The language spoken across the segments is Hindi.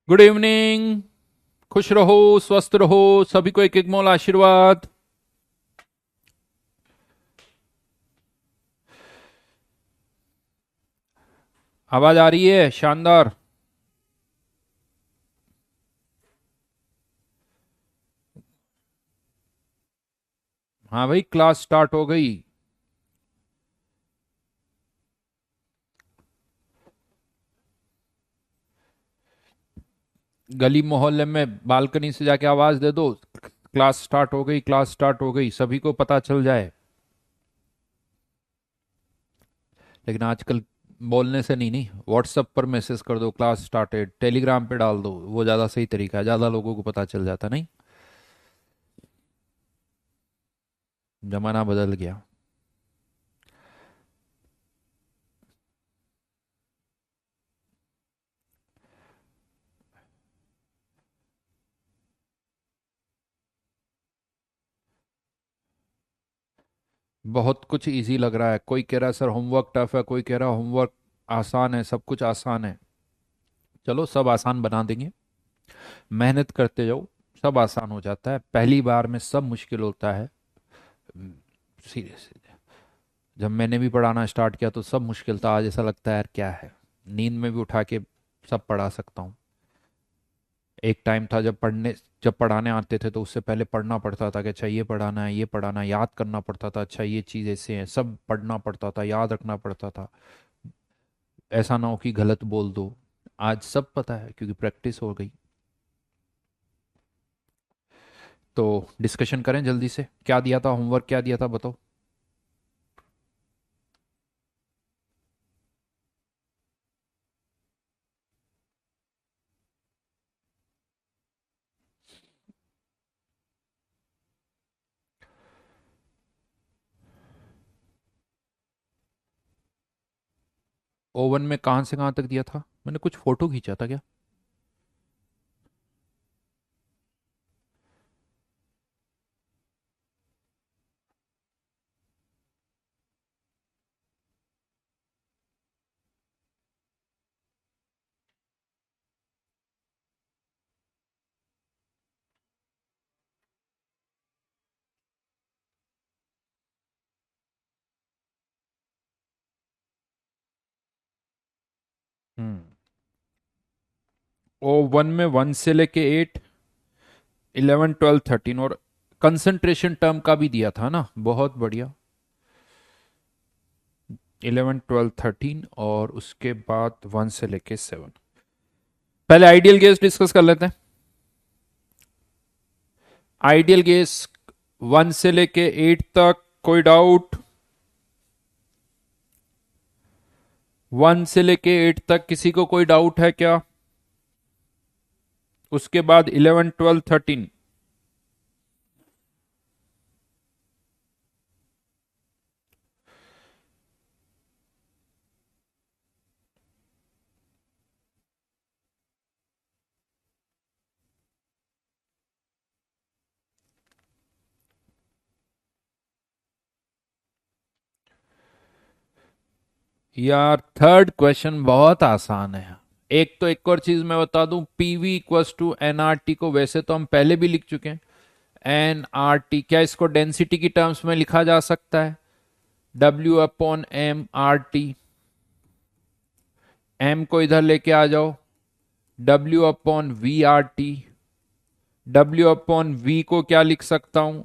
Good evening. खुश रहो, स्वस्थ रहो। सभी को एक एक मोल आशीर्वाद। आवाज आ रही है? शानदार। हाँ भाई, क्लास स्टार्ट हो गई। गली मोहल्ले में बालकनी से जाके आवाज दे दो, क्लास स्टार्ट हो गई, क्लास स्टार्ट हो गई, सभी को पता चल जाए। लेकिन आजकल बोलने से नहीं, नहीं व्हाट्सएप पर मैसेज कर दो क्लास स्टार्टेड, टेलीग्राम पे डाल दो, वो ज़्यादा सही तरीका है, ज़्यादा लोगों को पता चल जाता नहीं। जमाना बदल गया। बहुत कुछ इजी लग रहा है। कोई कह रहा है सर होमवर्क टफ है, कोई कह रहा है होमवर्क आसान है, सब कुछ आसान है। चलो सब आसान बना देंगे। मेहनत करते जाओ, सब आसान हो जाता है। पहली बार में सब मुश्किल होता है। सीरियस। जब मैंने भी पढ़ाना स्टार्ट किया तो सब मुश्किल था। आज ऐसा लगता है यार क्या है, नींद में भी उठा के सब पढ़ा सकता हूँ। एक टाइम था जब पढ़ाने आते थे तो उससे पहले पढ़ना पड़ता था कि अच्छा ये पढ़ाना है, ये पढ़ाना है, याद करना पड़ता था, अच्छा ये चीज़ ऐसे है, सब पढ़ना पड़ता था, याद रखना पड़ता था। ऐसा ना हो कि गलत बोल दो। आज सब पता है क्योंकि प्रैक्टिस हो गई। तो डिस्कशन करें जल्दी से, क्या दिया था होमवर्क, क्या दिया था बताओ। ओवन में कहाँ से कहाँ तक दिया था? मैंने कुछ फोटो खींचा था क्या? हम्म। ओ वन में वन से लेके एट, 11 12 13, और कंसंट्रेशन टर्म का भी दिया था ना, बहुत बढ़िया। 11 12 13 और उसके बाद वन से लेके सेवन। पहले आइडियल गेस डिस्कस कर लेते हैं। आइडियल गेस वन से लेके एट तक, कोई डाउट? वन से लेके एट तक किसी को कोई डाउट है क्या? उसके बाद 11 12 13। यार थर्ड क्वेश्चन बहुत आसान है। एक तो एक और चीज मैं बता दूं, पीवी इक्वल्स टू एनआरटी को वैसे तो हम पहले भी लिख चुके हैं। एनआरटी, क्या इसको डेंसिटी की टर्म्स में लिखा जा सकता है? W/M/RT। एम को इधर लेके आ जाओ, W/V/RT। W/V को क्या लिख सकता हूं?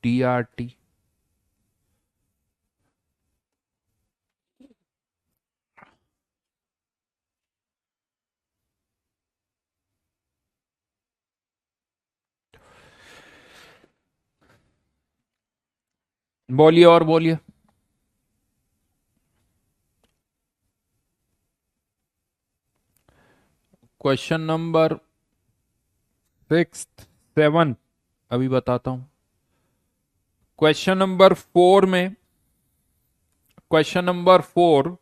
DRT। बोलिए और बोलिए। क्वेश्चन नंबर सिक्स, सेवन, अभी बताता हूं। क्वेश्चन नंबर फोर में, question number four,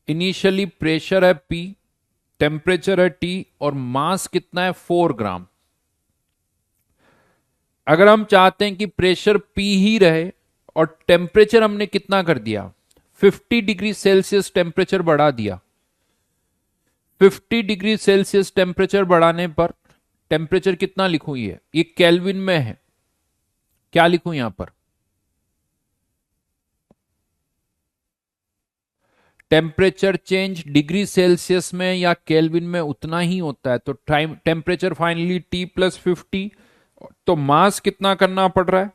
initially pressure है पी, टेम्परेचर है टी, और मास कितना है 4 ग्राम। अगर हम चाहते हैं कि प्रेशर पी ही रहे और टेम्परेचर हमने कितना कर दिया, 50 डिग्री सेल्सियस टेम्परेचर बढ़ा दिया, 50 डिग्री सेल्सियस टेम्परेचर बढ़ाने पर टेम्परेचर कितना लिखूं, ये केल्विन में है, क्या लिखूं यहां पर? टेम्परेचर चेंज डिग्री सेल्सियस में या केल्विन में उतना ही होता है, तो टाइम टेम्परेचर फाइनली T+50, तो मास कितना करना पड़ रहा है?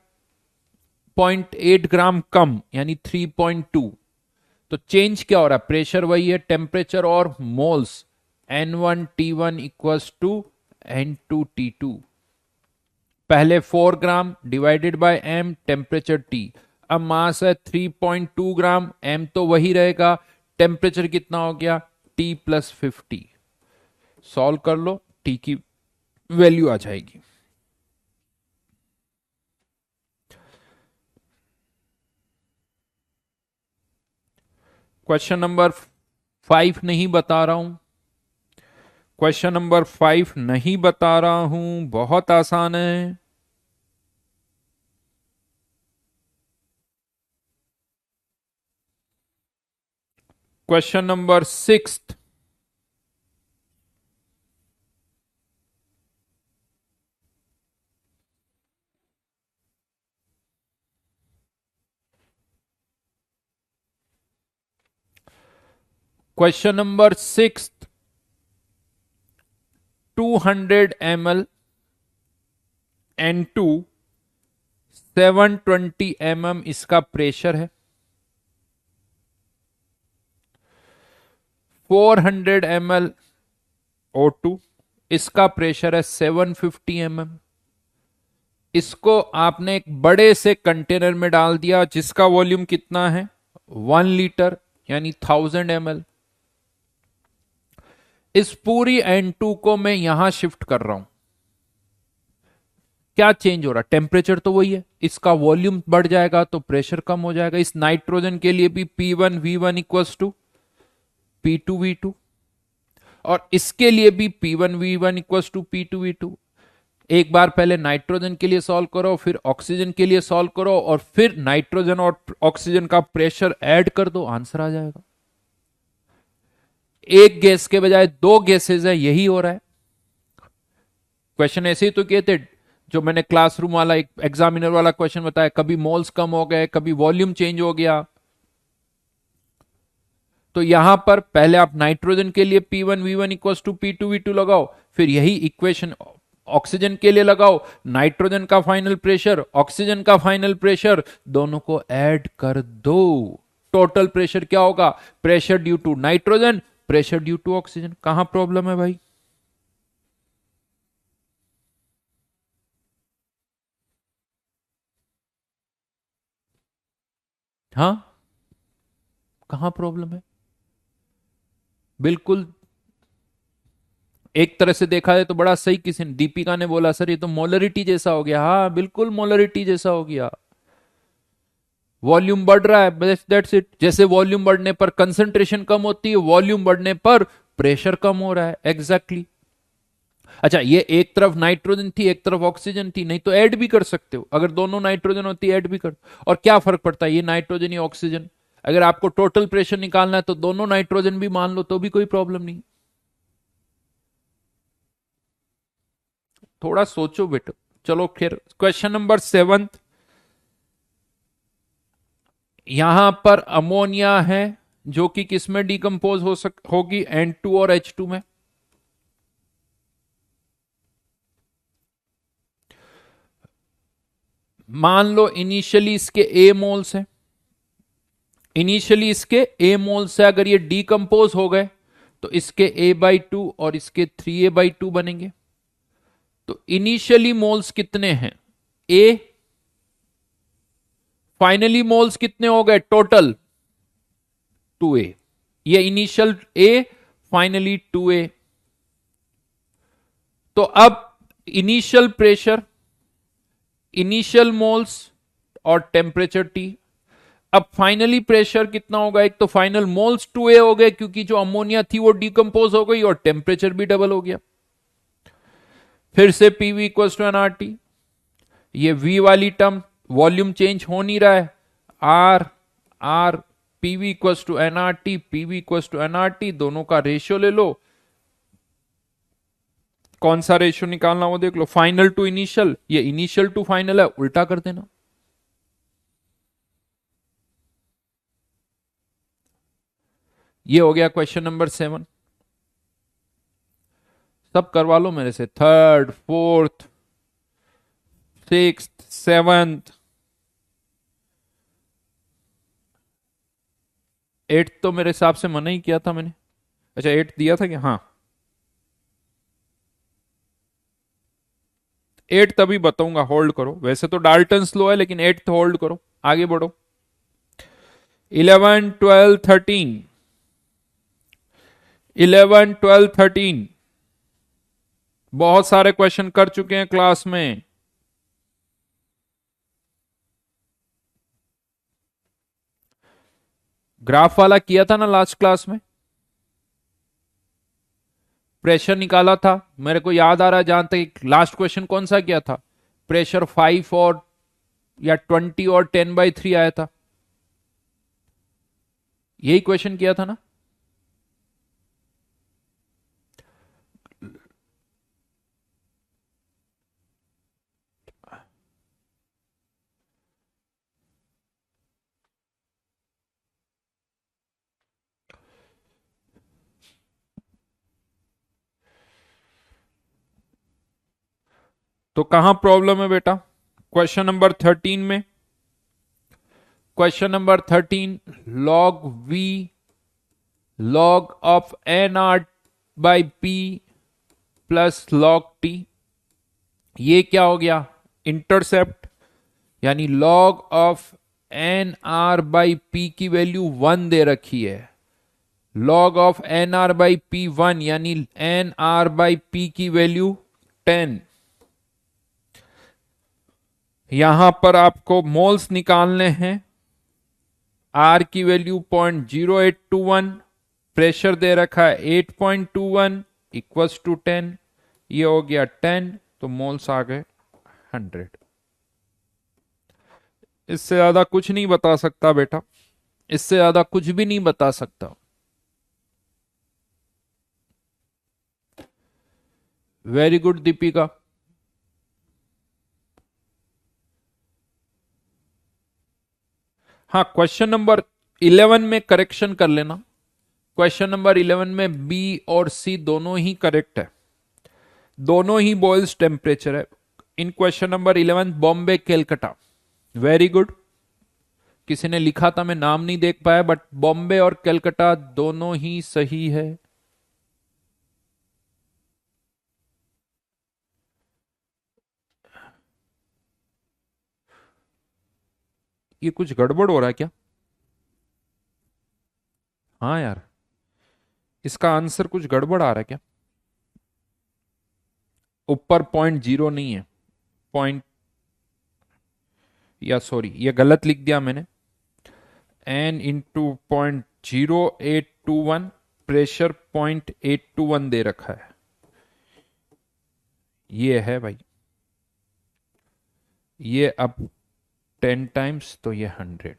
0.8 ग्राम कम, यानी 3.2। तो चेंज क्या हो रहा है? प्रेशर वही है, टेम्परेचर और moles, N1T1 equals to N2T2। पहले 4 gram divided by m temperature T, अब मास है 3.2 ग्राम, m तो वही रहेगा, टेम्परेचर कितना हो गया? T+50। सॉल्व कर लो, T की वैल्यू आ जाएगी। क्वेश्चन नंबर 5 नहीं बता रहा हूं, क्वेश्चन नंबर 5 नहीं बता रहा हूं, बहुत आसान है। Question number 6, question number 6, 200 ml N2, 720 mm इसका प्रेशर है, 400 ml O2 इसका प्रेशर है 750 mm। इसको आपने एक बड़े से कंटेनर में डाल दिया जिसका वॉल्यूम कितना है? 1 लीटर, यानी 1000 ml। इस पूरी N2 को मैं यहां शिफ्ट कर रहा हूं, क्या चेंज हो रहा है? टेम्परेचर तो वही है, इसका वॉल्यूम बढ़ जाएगा तो प्रेशर कम हो जाएगा। इस नाइट्रोजन के लिए भी P1V1 इक्वल्स टू P2V2, और इसके लिए भी P1V1 इक्वल्स टू P2V2। एक बार पहले नाइट्रोजन के लिए सॉल्व करो, फिर ऑक्सीजन के लिए सॉल्व करो, और फिर नाइट्रोजन और ऑक्सीजन का प्रेशर ऐड कर दो, आंसर आ जाएगा। एक गैस के बजाय दो गैसेज है, यही हो रहा है। क्वेश्चन ऐसे ही तो किए थे, जो मैंने क्लासरूम वाला एक एग्जामिनर वाला क्वेश्चन बताया, कभी मोल्स कम हो गए, कभी वॉल्यूम चेंज हो गया। तो यहां पर पहले आप नाइट्रोजन के लिए P1V1 इक्वल्स टू P2V2 लगाओ, फिर यही इक्वेशन ऑक्सीजन के लिए लगाओ, नाइट्रोजन का फाइनल प्रेशर, ऑक्सीजन का फाइनल प्रेशर, दोनों को ऐड कर दो। टोटल प्रेशर क्या होगा? Pressure due to nitrogen, pressure due to oxygen. कहां प्रॉब्लम है भाई? हाँ, कहां प्रॉब्लम है? बिल्कुल, एक तरह से देखा जाए तो बड़ा सही किसी ने, दीपिका ने बोला सर ये तो मोलरिटी जैसा हो गया। हाँ बिल्कुल मोलरिटी जैसा हो गया, वॉल्यूम बढ़ रहा है, दैट्स इट। जैसे वॉल्यूम बढ़ने पर कंसंट्रेशन कम होती है, वॉल्यूम बढ़ने पर प्रेशर कम हो रहा है, एग्जैक्टली exactly। अच्छा, ये एक तरफ नाइट्रोजन थी एक तरफ ऑक्सीजन थी, नहीं तो ऐड भी कर सकते हो, अगर दोनों नाइट्रोजन होती ऐड भी कर। और क्या फर्क पड़ता है, ये नाइट्रोजन या ऑक्सीजन? अगर आपको टोटल प्रेशर निकालना है तो दोनों नाइट्रोजन भी मान लो तो भी कोई प्रॉब्लम नहीं। थोड़ा सोचो बेटो। चलो फिर क्वेश्चन नंबर 7, यहां पर अमोनिया है जो कि किसमें डिकम्पोज होगी? N2 और H2 में। मान लो इनिशियली इसके A मोल्स हैं, इनिशियली इसके A मोल्स से अगर ये डिकम्पोज हो गए तो इसके A/2 और इसके 3A/2 बनेंगे। तो इनिशियली मोल्स कितने हैं? A, फाइनली मोल्स कितने हो गए टोटल? 2A। ये इनिशियल A, फाइनली 2A। तो अब इनिशियल प्रेशर, इनिशियल मोल्स और टेम्परेचर T। अब फाइनली प्रेशर कितना होगा? एक तो फाइनल मोल्स 2A हो गए क्योंकि जो अमोनिया थी वो डिकम्पोज हो गई, और टेम्परेचर भी डबल हो गया। फिर से PV इक्वल्स टू NRT, ये V वाली टर्म, वॉल्यूम चेंज हो नहीं रहा है, R R PV equals to NRT, PV equals to NRT, दोनों का रेशियो ले लो, कौन सा रेशियो निकालना वो देख लो, फाइनल टू इनिशियल, ये इनिशियल टू फाइनल है, उल्टा कर देना। ये हो गया क्वेश्चन नंबर 7। सब करवा लो मेरे से, third, fourth, six, seventh, eighth तो मेरे हिसाब से मना ही किया था मैंने। अच्छा, एट्थ दिया था क्या? हाँ, एट्थ तभी बताऊंगा, होल्ड करो। वैसे तो डाल्टन स्लो है, लेकिन एट्थ होल्ड करो, आगे बढ़ो। 11, 12, 13, 11, 12, 13 बहुत सारे क्वेश्चन कर चुके हैं क्लास में। ग्राफ वाला किया था ना लास्ट क्लास में, प्रेशर निकाला था, मेरे को याद आ रहा है जहां तक। लास्ट क्वेश्चन कौन सा किया था? प्रेशर 5 और या 20 और 10/3 आया था, यही क्वेश्चन किया था ना। तो कहां प्रॉब्लम है बेटा? क्वेश्चन नंबर 13 में। Question number 13, log V log of N are by P plus log T, ये क्या हो गया? इंटरसेप्ट, यानी log of N are by P की वैल्यू 1 दे रखी है। Log of N are by P 1, यानी एन आर बाई पी की वैल्यू 10। यहां पर आपको मोल्स निकालने हैं। आर की वैल्यू 0.0821, प्रेशर दे रखा है 8.21 इक्वल्स टू 10, ये हो गया 10, तो मोल्स आ गए 100। इससे ज्यादा कुछ नहीं बता सकता बेटा, इससे ज्यादा कुछ भी नहीं बता सकता। Very good Deepika. हाँ, क्वेश्चन नंबर 11 में करेक्शन कर लेना। क्वेश्चन नंबर 11 में बी और सी दोनों ही करेक्ट है, दोनों ही बॉयल्स टेम्परेचर है। In question number 11 Bombay Calcutta, very good. किसी ने लिखा था, मैं नाम नहीं देख पाया, बट बॉम्बे और कैलकाटा दोनों ही सही है। ये कुछ गड़बड़ हो रहा है क्या? हाँ यार, इसका आंसर कुछ गड़बड़ आ रहा है क्या? ऊपर 0.0 नहीं है, पॉइंट, या सॉरी ये गलत लिख दिया मैंने। एन इंटू 0.0821, प्रेशर 0.821 दे रखा है, ये है भाई। ये अब 10 टाइम्स तो ये 100।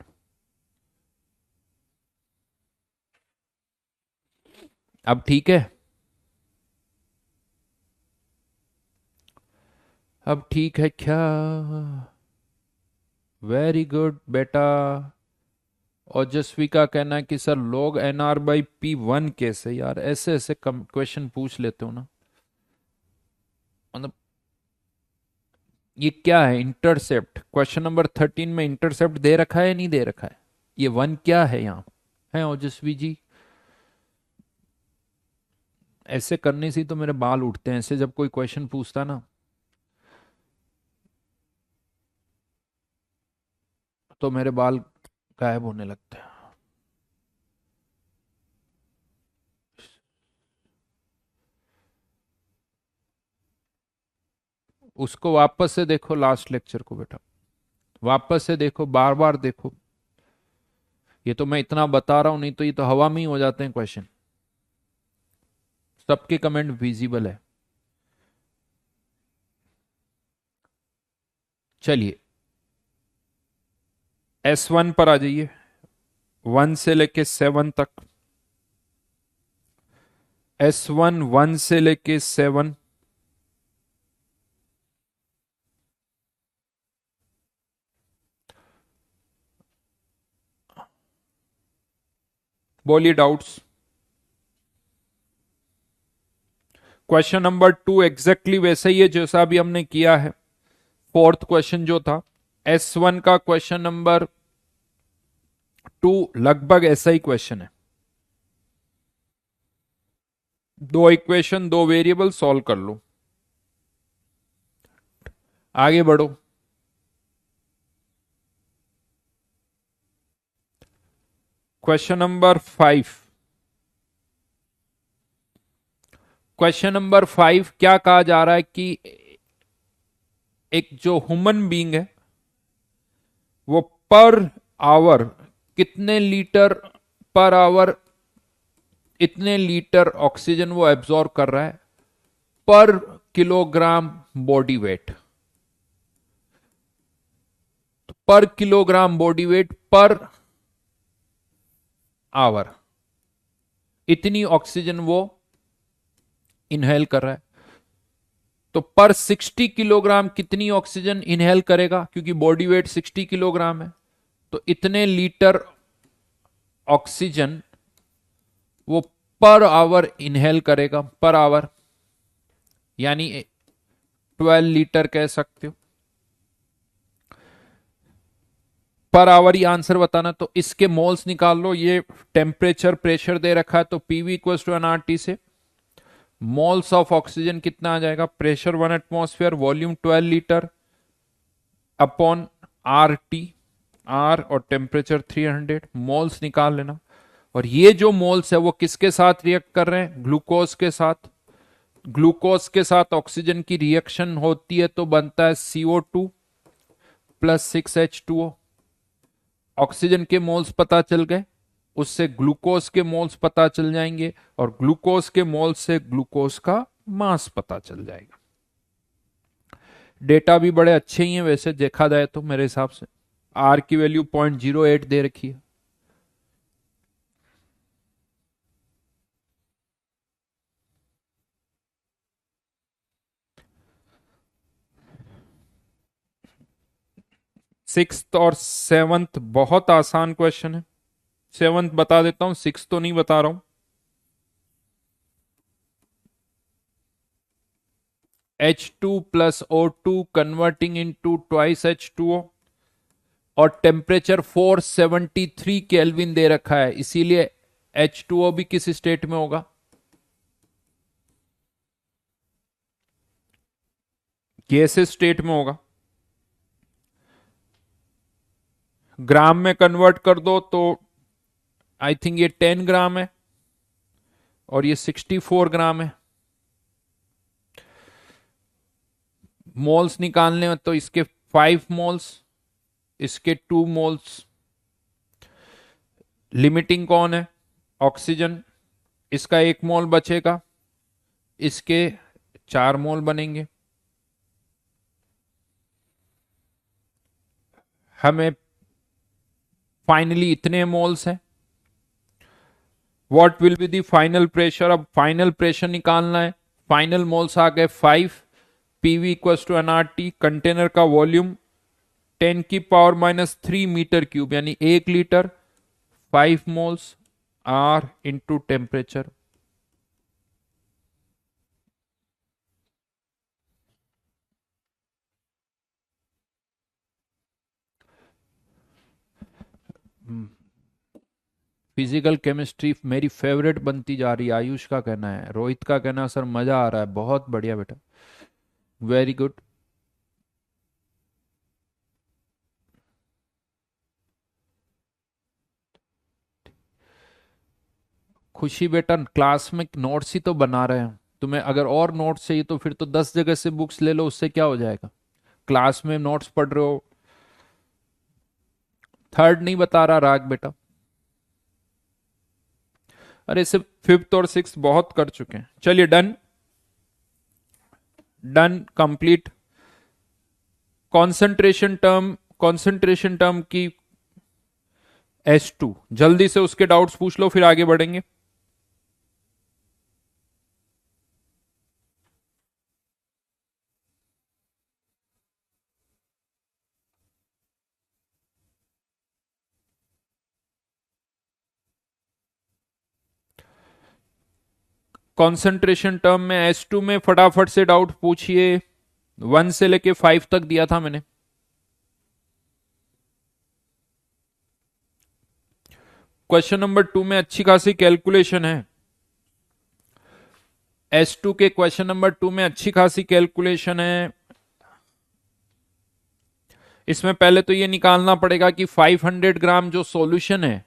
अब ठीक है, अब ठीक है क्या? वेरी गुड बेटा। ओजस्वी का कहना है कि sir log NR by P1 कैसे? यार ऐसे ऐसे कम क्वेश्चन पूछ लेते हो ना, मतलब ये क्या है? इंटरसेप्ट, क्वेश्चन नंबर 13 में इंटरसेप्ट दे रखा है, नहीं दे रखा है? ये 1 क्या है यहाँ? है ओजस्वी जी? ऐसे करने से ही तो मेरे बाल उठते हैं, ऐसे जब कोई क्वेश्चन पूछता ना तो मेरे बाल गायब होने लगते हैं। उसको वापस से देखो, लास्ट लेक्चर को बेटा, वापस से देखो, बार बार देखो। ये तो मैं इतना बता रहा हूं, नहीं तो ये तो हवा में ही हो जाते हैं क्वेश्चन। सबके कमेंट विजिबल है। चलिए S1 पर आ जाइए, 1 से लेके 7 तक। S1 1 से लेके 7, बोलिए डाउट्स। क्वेश्चन नंबर 2 एग्जैक्टली वैसा ही है जैसा अभी हमने किया है। फोर्थ क्वेश्चन जो था S1 का क्वेश्चन नंबर 2 लगभग ऐसा ही क्वेश्चन है। दो इक्वेशन, दो वेरिएबल, सॉल्व कर लो, आगे बढ़ो। Question number 5। क्वेश्चन नंबर 5 क्या कहा जा रहा है कि एक जो ह्यूमन बीइंग है वो पर आवर कितने लीटर पर आवर इतने लीटर ऑक्सीजन वो एब्जॉर्ब कर रहा है पर किलोग्राम बॉडी वेट। तो पर kilogram body weight per hour इतनी ऑक्सीजन वो इनहेल कर रहा है। तो पर 60 किलोग्राम कितनी ऑक्सीजन इनहेल करेगा, क्योंकि बॉडी वेट 60 किलोग्राम है। तो इतने लीटर ऑक्सीजन वो पर आवर इनहेल करेगा, पर आवर यानी 12 लीटर कह सकते हो। पर आवर ही आंसर बताना, तो इसके मोल्स निकाल लो। ये टेम्परेचर प्रेशर दे रखा है, तो पीवी इक्वल टू एनआरटी से मोल्स ऑफ ऑक्सीजन कितना आ जाएगा, pressure 1 atmosphere, volume 12 litre upon R T, R और टेम्परेचर 300, मोल्स निकाल लेना। और ये जो मोल्स है वो किसके साथ रिएक्ट कर रहे हैं, ग्लूकोज के साथ। ग्लूकोज के साथ ऑक्सीजन की रिएक्शन होती है तो बनता है CO2 प्लस 6H2O। ऑक्सीजन के मोल्स पता चल गए, उससे ग्लूकोज के मोल्स पता चल जाएंगे, और ग्लूकोज के मोल्स से ग्लूकोज का मास पता चल जाएगा। डेटा भी बड़े अच्छे ही हैं वैसे देखा जाए तो मेरे हिसाब से। आर की वैल्यू 0.08 दे रखी है। सिक्स्थ और सेवंथ बहुत आसान क्वेश्चन है। सेवंथ बता देता हूं, सिक्स तो नहीं बता रहा हूं। H2 plus O2 converting into twice H2O, और टेम्परेचर 473 केल्विन दे रखा है, इसीलिए H2O भी किस स्टेट में होगा, गैसेस स्टेट में होगा। ग्राम में कन्वर्ट कर दो तो आई थिंक ये 10 ग्राम है और ये 64 ग्राम है। मोल्स निकालने हैं तो इसके 5 मोल्स, इसके 2 मोल्स। लिमिटिंग कौन है, ऑक्सीजन, इसका 1 मोल बचेगा, इसके 4 मोल बनेंगे। हमें फाइनली इतने मोल्स हैं। What will be the final pressure, अब फाइनल प्रेशर निकालना है। फाइनल मोल्स आ गए 5, PV equal to NRT, container का वॉल्यूम 10⁻³ मीटर क्यूब यानी 1 litre, 5 moles R into temperature. Physical chemistry मेरी फेवरेट बनती जा रही है, आयुष का कहना है। रोहित का कहना सर मजा आ रहा है, बहुत बढ़िया बेटा, वेरी गुड। खुशी बेटा क्लास में नोट्स ही तो बना रहे हैं, तुम्हें अगर और नोट्स चाहिए तो फिर तो 10 जगह से बुक्स ले लो, उससे क्या हो जाएगा। क्लास में नोट्स पढ़ रहे हो। थर्ड नहीं बता रहा राग बेटा, अरे सिर्फ फिफ्थ और सिक्स बहुत कर चुके हैं। चलिए done, done complete. Concentration term की H2, जल्दी से उसके डाउट्स पूछ लो फिर आगे बढ़ेंगे। कंसंट्रेशन टर्म में S2 में फटाफट से डाउट पूछिए। 1 से लेके 5 तक दिया था मैंने। क्वेश्चन नंबर 2 में अच्छी खासी कैलकुलेशन है। S2 के क्वेश्चन नंबर 2 में अच्छी खासी कैलकुलेशन है। इसमें पहले तो ये निकालना पड़ेगा कि 500 ग्राम जो सॉल्यूशन है,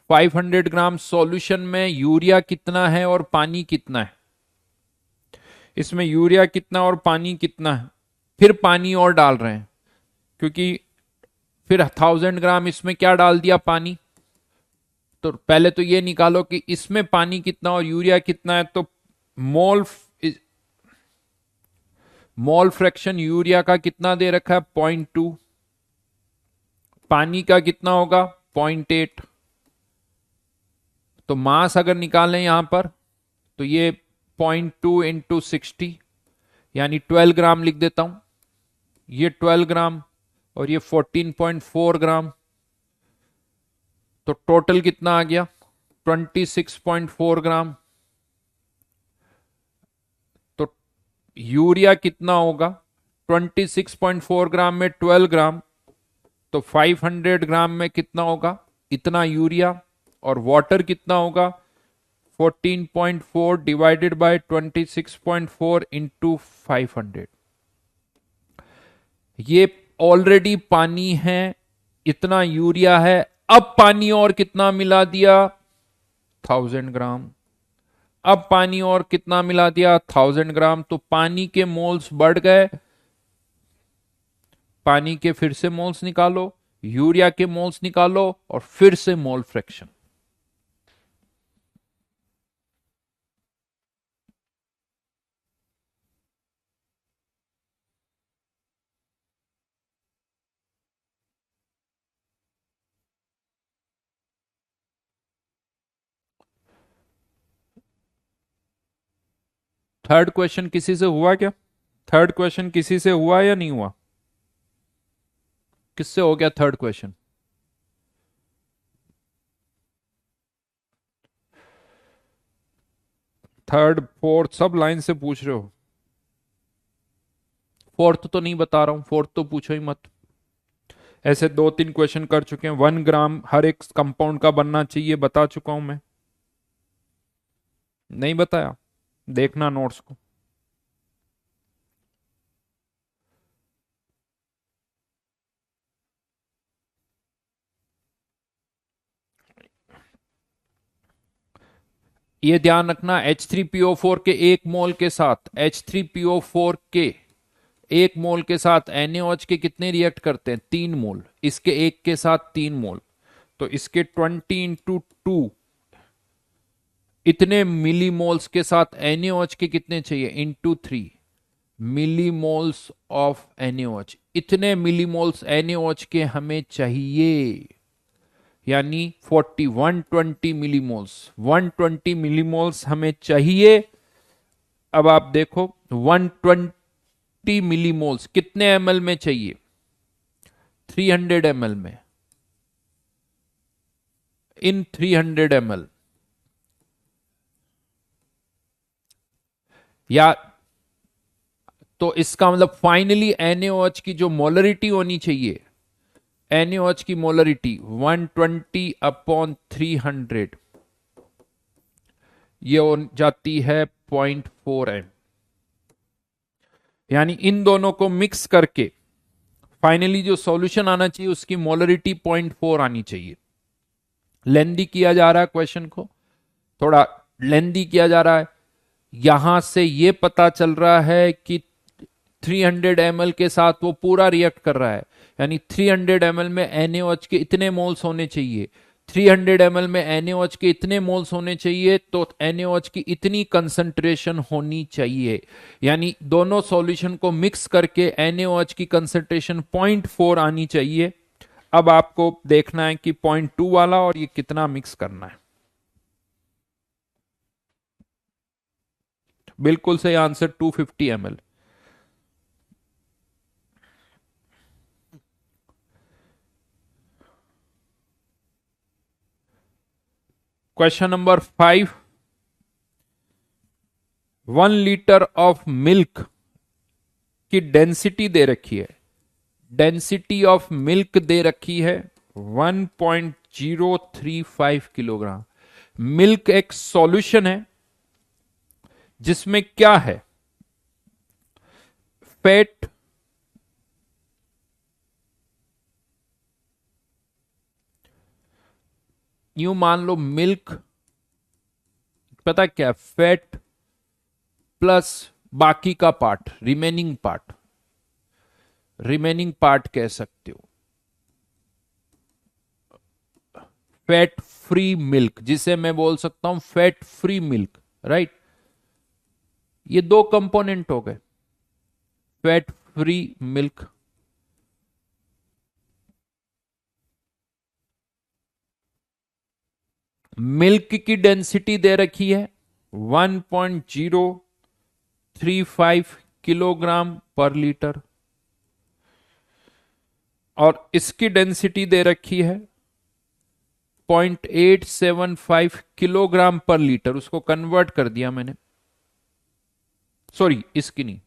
500 ग्राम सॉल्यूशन में यूरिया कितना है और पानी कितना है। इसमें यूरिया कितना और पानी कितना है, फिर पानी और डाल रहे हैं, क्योंकि फिर 1000 ग्राम इसमें क्या डाल दिया, पानी। तो पहले तो ये निकालो कि इसमें पानी कितना और यूरिया कितना है। तो मोल मोल फ्रैक्शन यूरिया का कितना दे रखा है, 0.2। पानी का कितना होगा, 0.8। तो मास अगर निकालें यहां पर तो ये 0.2 इंटू 60 यानी 12 ग्राम लिख देता हूं। ये 12 ग्राम और ये 14.4 ग्राम। तो टोटल कितना आ गया, 26.4 ग्राम। तो यूरिया कितना होगा, 26.4 ग्राम में 12 ग्राम, तो 500 ग्राम में कितना होगा, इतना यूरिया। और वाटर कितना होगा, 14.4 डिवाइडेड बाय 26.4 इंटू 500। ये ऑलरेडी पानी है, इतना यूरिया है। अब पानी और कितना मिला दिया, 1000 ग्राम। अब पानी और कितना मिला दिया, 1000 ग्राम। तो पानी के मोल्स बढ़ गए। पानी के फिर से मोल्स निकालो, यूरिया के मोल्स निकालो और फिर से मोल फ्रैक्शन। थर्ड क्वेश्चन किसी से हुआ क्या, थर्ड क्वेश्चन किसी से हुआ या नहीं हुआ, किससे हो गया थर्ड क्वेश्चन। थर्ड फोर्थ सब लाइन से पूछ रहे हो। फोर्थ तो नहीं बता रहा हूं, फोर्थ तो पूछो ही मत। ऐसे 2-3 क्वेश्चन कर चुके हैं। 1 ग्राम हर एक कंपाउंड का बनना चाहिए, बता चुका हूं मैं। नहीं बताया, देखना नोट्स को। ये ध्यान रखना, H3PO4 के 1 मोल के साथ, H3PO4 के 1 मोल के साथ NaOH के कितने रिएक्ट करते हैं, 3 मोल। इसके एक के साथ 3 मोल, तो इसके 20 × 2 इतने मिलीमोल्स के साथ NaOH के कितने चाहिए, इंटू 3 मिलीमोल्स ऑफ NaOH। इतने मिलीमोल्स NaOH के हमें चाहिए, यानी 120 मिलीमोल्स, 120 मिलीमोल्स हमें चाहिए। अब आप देखो 120 मिलीमोल्स कितने ml में चाहिए, 300 ml में। इन 300 ml या तो इसका मतलब फाइनली NaOH की जो मोलरिटी होनी चाहिए, NaOH की मोलरिटी 120/300, ये हो जाती है 0.4 m। यानी इन दोनों को मिक्स करके फाइनली जो सॉल्यूशन आना चाहिए उसकी मोलरिटी 0.4 आनी चाहिए। लेंदी किया जा रहा है क्वेश्चन को, थोड़ा लेंदी किया जा रहा है। यहां से ये पता चल रहा है कि 300 ml के साथ वो पूरा रिएक्ट कर रहा है, यानी 300 ml में NaOH के इतने मोल्स होने चाहिए, 300 ml में NaOH के इतने मोल्स होने चाहिए, तो NaOH की इतनी कंसंट्रेशन होनी चाहिए। यानी दोनों सॉल्यूशन को मिक्स करके NaOH की कंसंट्रेशन 0.4 आनी चाहिए। अब आपको देखना है कि 0.2 वाला और ये कितना मिक्स करना है। बिल्कुल सही answer 250 ml। Question number 5, 1 litre of milk की डेंसिटी दे रखी है, डेंसिटी ऑफ मिल्क दे रखी है 1.035 किलोग्राम। मिल्क एक सॉल्यूशन है जिसमें क्या है, फैट, यूं मान लो मिल्क, पता क्या, फैट प्लस बाकी का part, remaining part, remaining part कह सकते हो, फैट फ्री मिल्क, जिसे मैं बोल सकता हूं फैट फ्री मिल्क, राइट। ये दो कंपोनेंट हो गए, फैट फ्री मिल्क। मिल्क की डेंसिटी दे रखी है 1.035 किलोग्राम पर लीटर, और इसकी डेंसिटी दे रखी है 0.875 किलोग्राम पर लीटर। उसको कन्वर्ट कर दिया मैंने, सॉरी इसकी नहीं,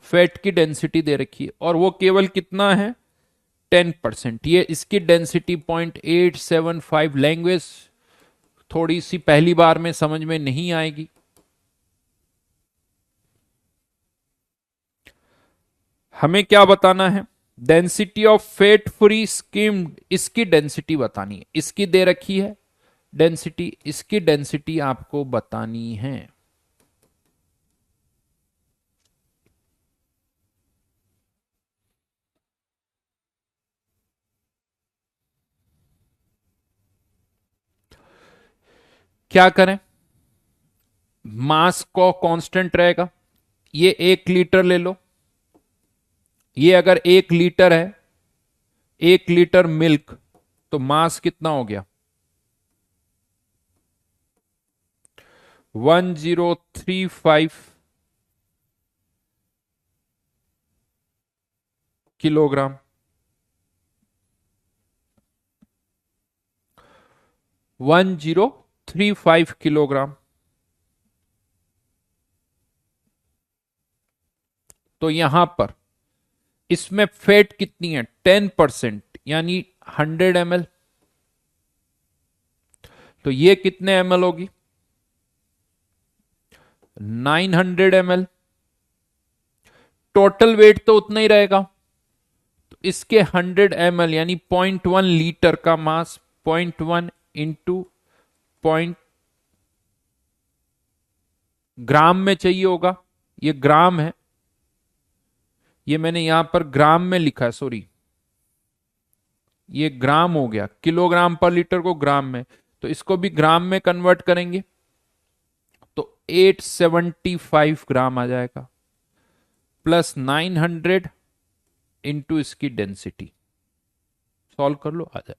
फैट की डेंसिटी दे रखी है, और वो केवल कितना है, 10%। ये इसकी डेंसिटी 0.875। लैंग्वेज थोड़ी सी पहली बार में समझ में नहीं आएगी। हमें क्या बताना है, density of fat free skimmed, इसकी डेंसिटी बतानी है, इसकी दे रखी है डेंसिटी, इसकी डेंसिटी आपको बतानी है। क्या करें, मास को कांस्टेंट रहेगा, ये 1 लीटर ले लो, ये अगर 1 लीटर है, 1 लीटर मिल्क, तो मास कितना हो गया, 1035 किलोग्राम। 1035 किलोग्राम। तो यहां पर इसमें फैट कितनी है, 10%, यानी 100 ml। तो ये कितने ml होगी, 900 ml। टोटल वेट तो उतना ही रहेगा, तो इसके 100 ml यानी 0.1 लीटर का मास, 0.1 इंटू पॉइंट ग्राम में चाहिए होगा, ये ग्राम है, ये मैंने यहां पर ग्राम में लिखा है, सॉरी ये ग्राम हो गया, किलोग्राम पर लीटर को ग्राम में, तो इसको भी ग्राम में कन्वर्ट करेंगे तो 875 ग्राम आ जाएगा, प्लस 900 इंटू इसकी डेंसिटी, सॉल्व कर लो, आ जाएगा।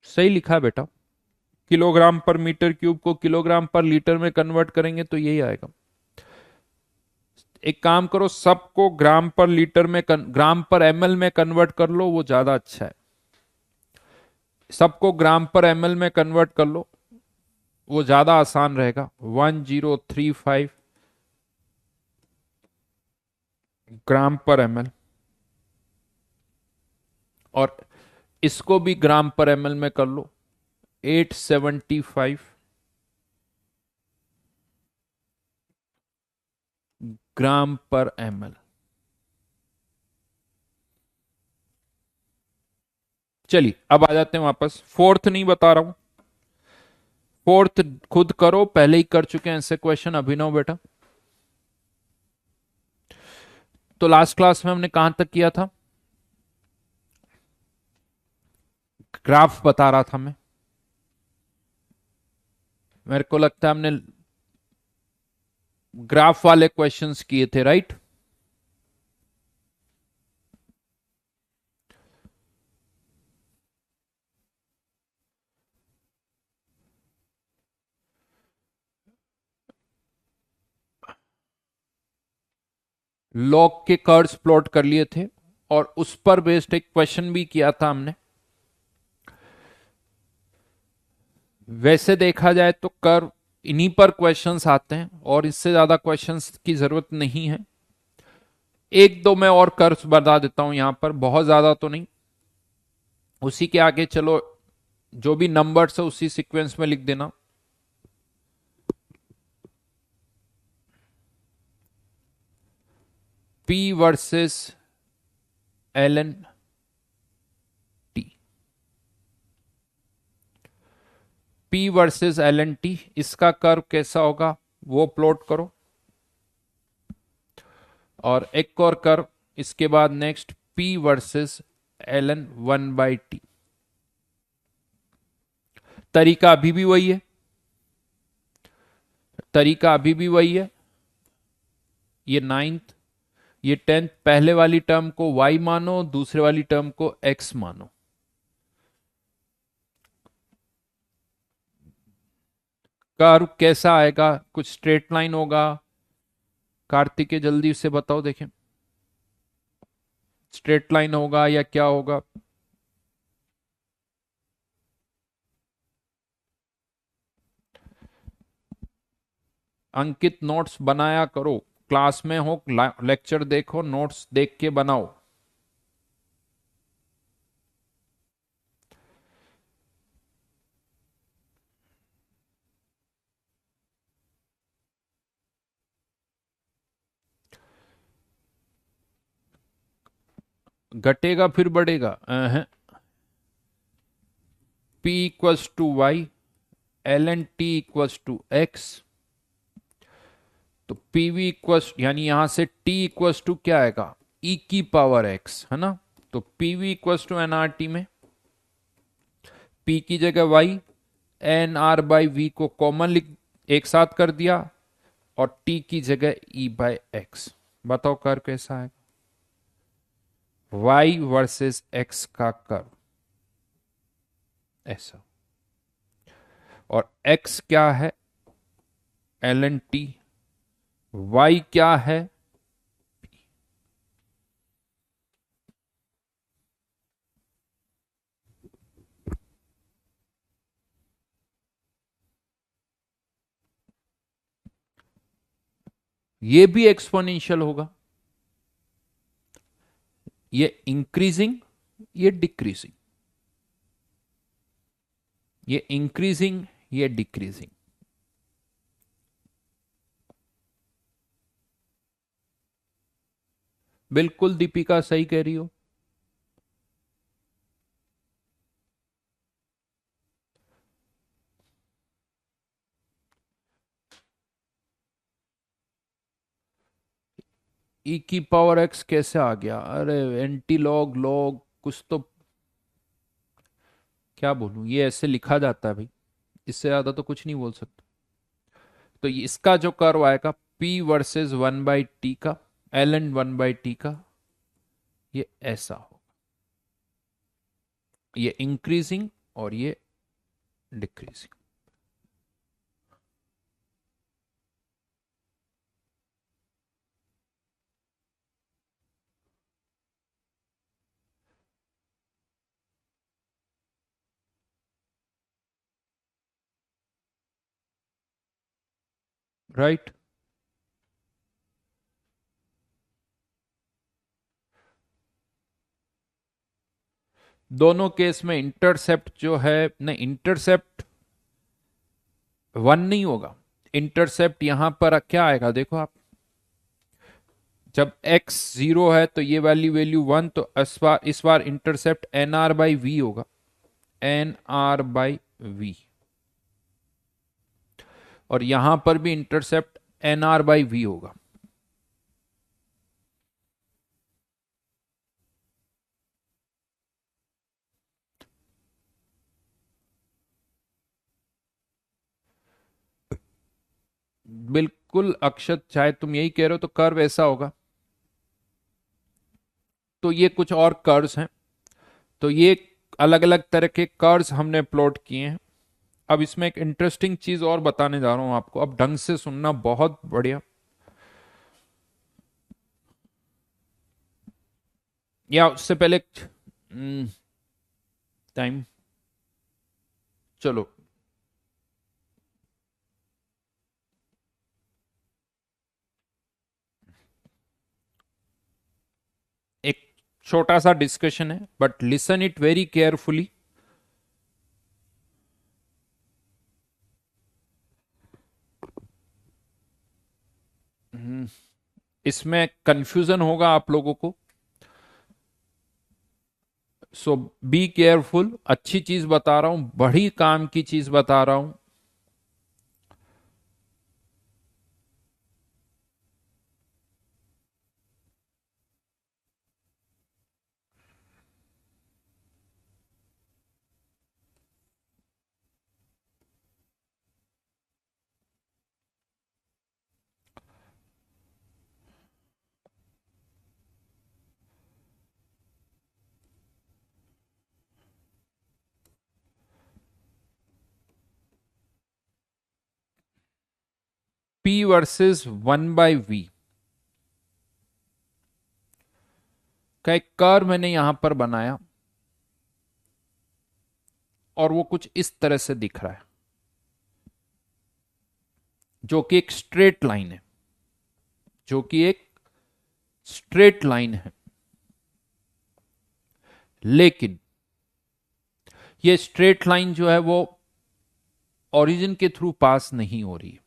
सही लिखा है बेटा, किलोग्राम पर मीटर क्यूब को किलोग्राम पर लीटर में कन्वर्ट करेंगे तो यही आएगा। एक काम करो, सबको ग्राम पर लीटर में ग्राम पर एमएल में कन्वर्ट कर लो, वो ज्यादा अच्छा है। सबको ग्राम पर एमएल में कन्वर्ट कर लो, वो ज्यादा आसान रहेगा। 1035 ग्राम पर एमएल, और इसको भी ग्राम पर एमएल में कर लो, 875 ग्राम पर एमएल। चलिए अब आ जाते हैं वापस, फोर्थ नहीं बता रहा हूं, फोर्थ खुद करो, पहले ही कर चुके हैं ऐसे क्वेश्चन अभिनव बेटा। तो लास्ट क्लास में हमने कहां तक किया था, ग्राफ बता रहा था मैं, मेरे को लगता है हमने ग्राफ वाले क्वेश्चंस किए थे, राइट। लॉग के कर्व्स प्लॉट कर लिए थे और उस पर बेस्ड एक क्वेश्चन भी किया था हमने। वैसे देखा जाए तो कर्व इन्हीं पर क्वेश्चंस आते हैं और इससे ज्यादा क्वेश्चंस की जरूरत नहीं है। एक दो मैं और कर्व्स बता देता हूं यहां पर, बहुत ज्यादा तो नहीं। उसी के आगे चलो, जो भी नंबर्स है उसी सीक्वेंस में लिख देना। P versus L N T. P versus L N T, इसका कर्व कैसा होगा वो प्लॉट करो। और एक और कर्व इसके बाद next, P versus L N 1/t। तरीका अभी भी वही है, तरीका अभी भी वही है। ये नाइन्थ, ये टेंथ, पहले वाली टर्म को y मानो, दूसरे वाली टर्म को x मानो। कर्व कैसा आएगा, कुछ स्ट्रेट लाइन होगा? कार्तिकेय जल्दी से बताओ देखें, स्ट्रेट लाइन होगा या क्या होगा? अंकित नोट्स बनाया करो, क्लास में हो, लेक्चर देखो, नोट्स देख के बनाओ। घटेगा फिर बढ़ेगा? P equals to Y, L N T equals to X. तो पीवी इक्वल्स, यानी यहां से t इक्वल्स टू क्या आएगा, e की पावर x, है ना। तो पीवी इक्वल्स टू एनआरटी में p की जगह y, N are by V को कॉमन लिख, एक साथ कर दिया, और t की जगह e बाय एक्स। बताओ कर्व कैसा है, y वर्सेस x का कर्व ऐसा। और x क्या है, एल एन टी, y क्या है, ये भी एक्सपोनेंशियल होगा। ये इंक्रीजिंग, ये डिक्रीजिंग, ये इंक्रीजिंग, ये डिक्रीजिंग। बिल्कुल दीपिका सही कह रही हो। ई की पावर एक्स कैसे आ गया, अरे एंटी लॉग लॉग कुछ तो, क्या बोलूं, ये ऐसे लिखा जाता है भाई, इससे ज्यादा तो कुछ नहीं बोल सकता। तो इसका जो कर्व आएगा P वर्सेस 1/t का, एल एन 1/t का, ये ऐसा हो, ये इंक्रीजिंग और ये डिक्रीजिंग। राइट। दोनों केस में इंटरसेप्ट जो है, नहीं इंटरसेप्ट वन नहीं होगा, इंटरसेप्ट यहां पर क्या आएगा देखो आप, जब x 0 है तो ये वाली वैल्यू 1, तो इस बार intercept n are by v होगा, एन आर बाई वी। और यहां पर भी intercept n are by v होगा। बिल्कुल अक्षत, चाहे तुम यही कह रहे हो तो कर्व ऐसा होगा। तो ये कुछ और कर्व्स हैं, तो ये अलग अलग तरह के कर्व्स हमने प्लॉट किए हैं। अब इसमें एक इंटरेस्टिंग चीज और बताने जा रहा हूं आपको, अब ढंग से सुनना, बहुत बढ़िया। या उससे पहले टाइम, चलो एक छोटा सा डिस्कशन है, but listen it very carefully. इसमें कंफ्यूजन होगा आप लोगों को, सो बी केयरफुल। अच्छी चीज बता रहा हूं, बड़ी काम की चीज बता रहा हूं। P वर्सेस 1/v का एक कर्व मैंने यहां पर बनाया, और वो कुछ इस तरह से दिख रहा है, जो कि एक स्ट्रेट लाइन है, जो कि एक स्ट्रेट लाइन है। लेकिन ये स्ट्रेट लाइन जो है वो ओरिजिन के थ्रू पास नहीं हो रही है।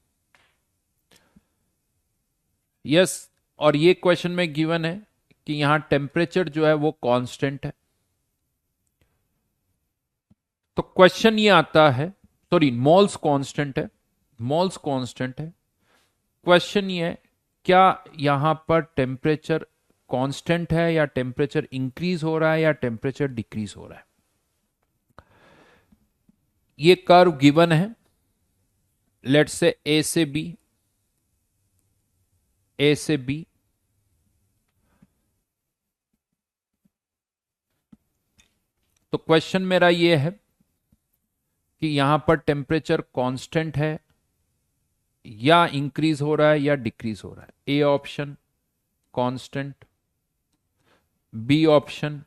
यस, और ये क्वेश्चन में गिवन है कि यहां टेम्परेचर जो है वो कांस्टेंट है। तो क्वेश्चन ये आता है, सॉरी, मोल्स कांस्टेंट है, मोल्स कांस्टेंट है। क्वेश्चन ये है, क्या यहां पर टेम्परेचर कांस्टेंट है, या टेम्परेचर इंक्रीज हो रहा है, या टेम्परेचर डिक्रीज हो रहा है। ये कर्व गिवन है, लेट्स से ए से बी, ए से बी। तो क्वेश्चन मेरा ये है कि यहां पर टेम्परेचर कांस्टेंट है, या इंक्रीज हो रहा है, या डिक्रीज हो रहा है। A option constant, B option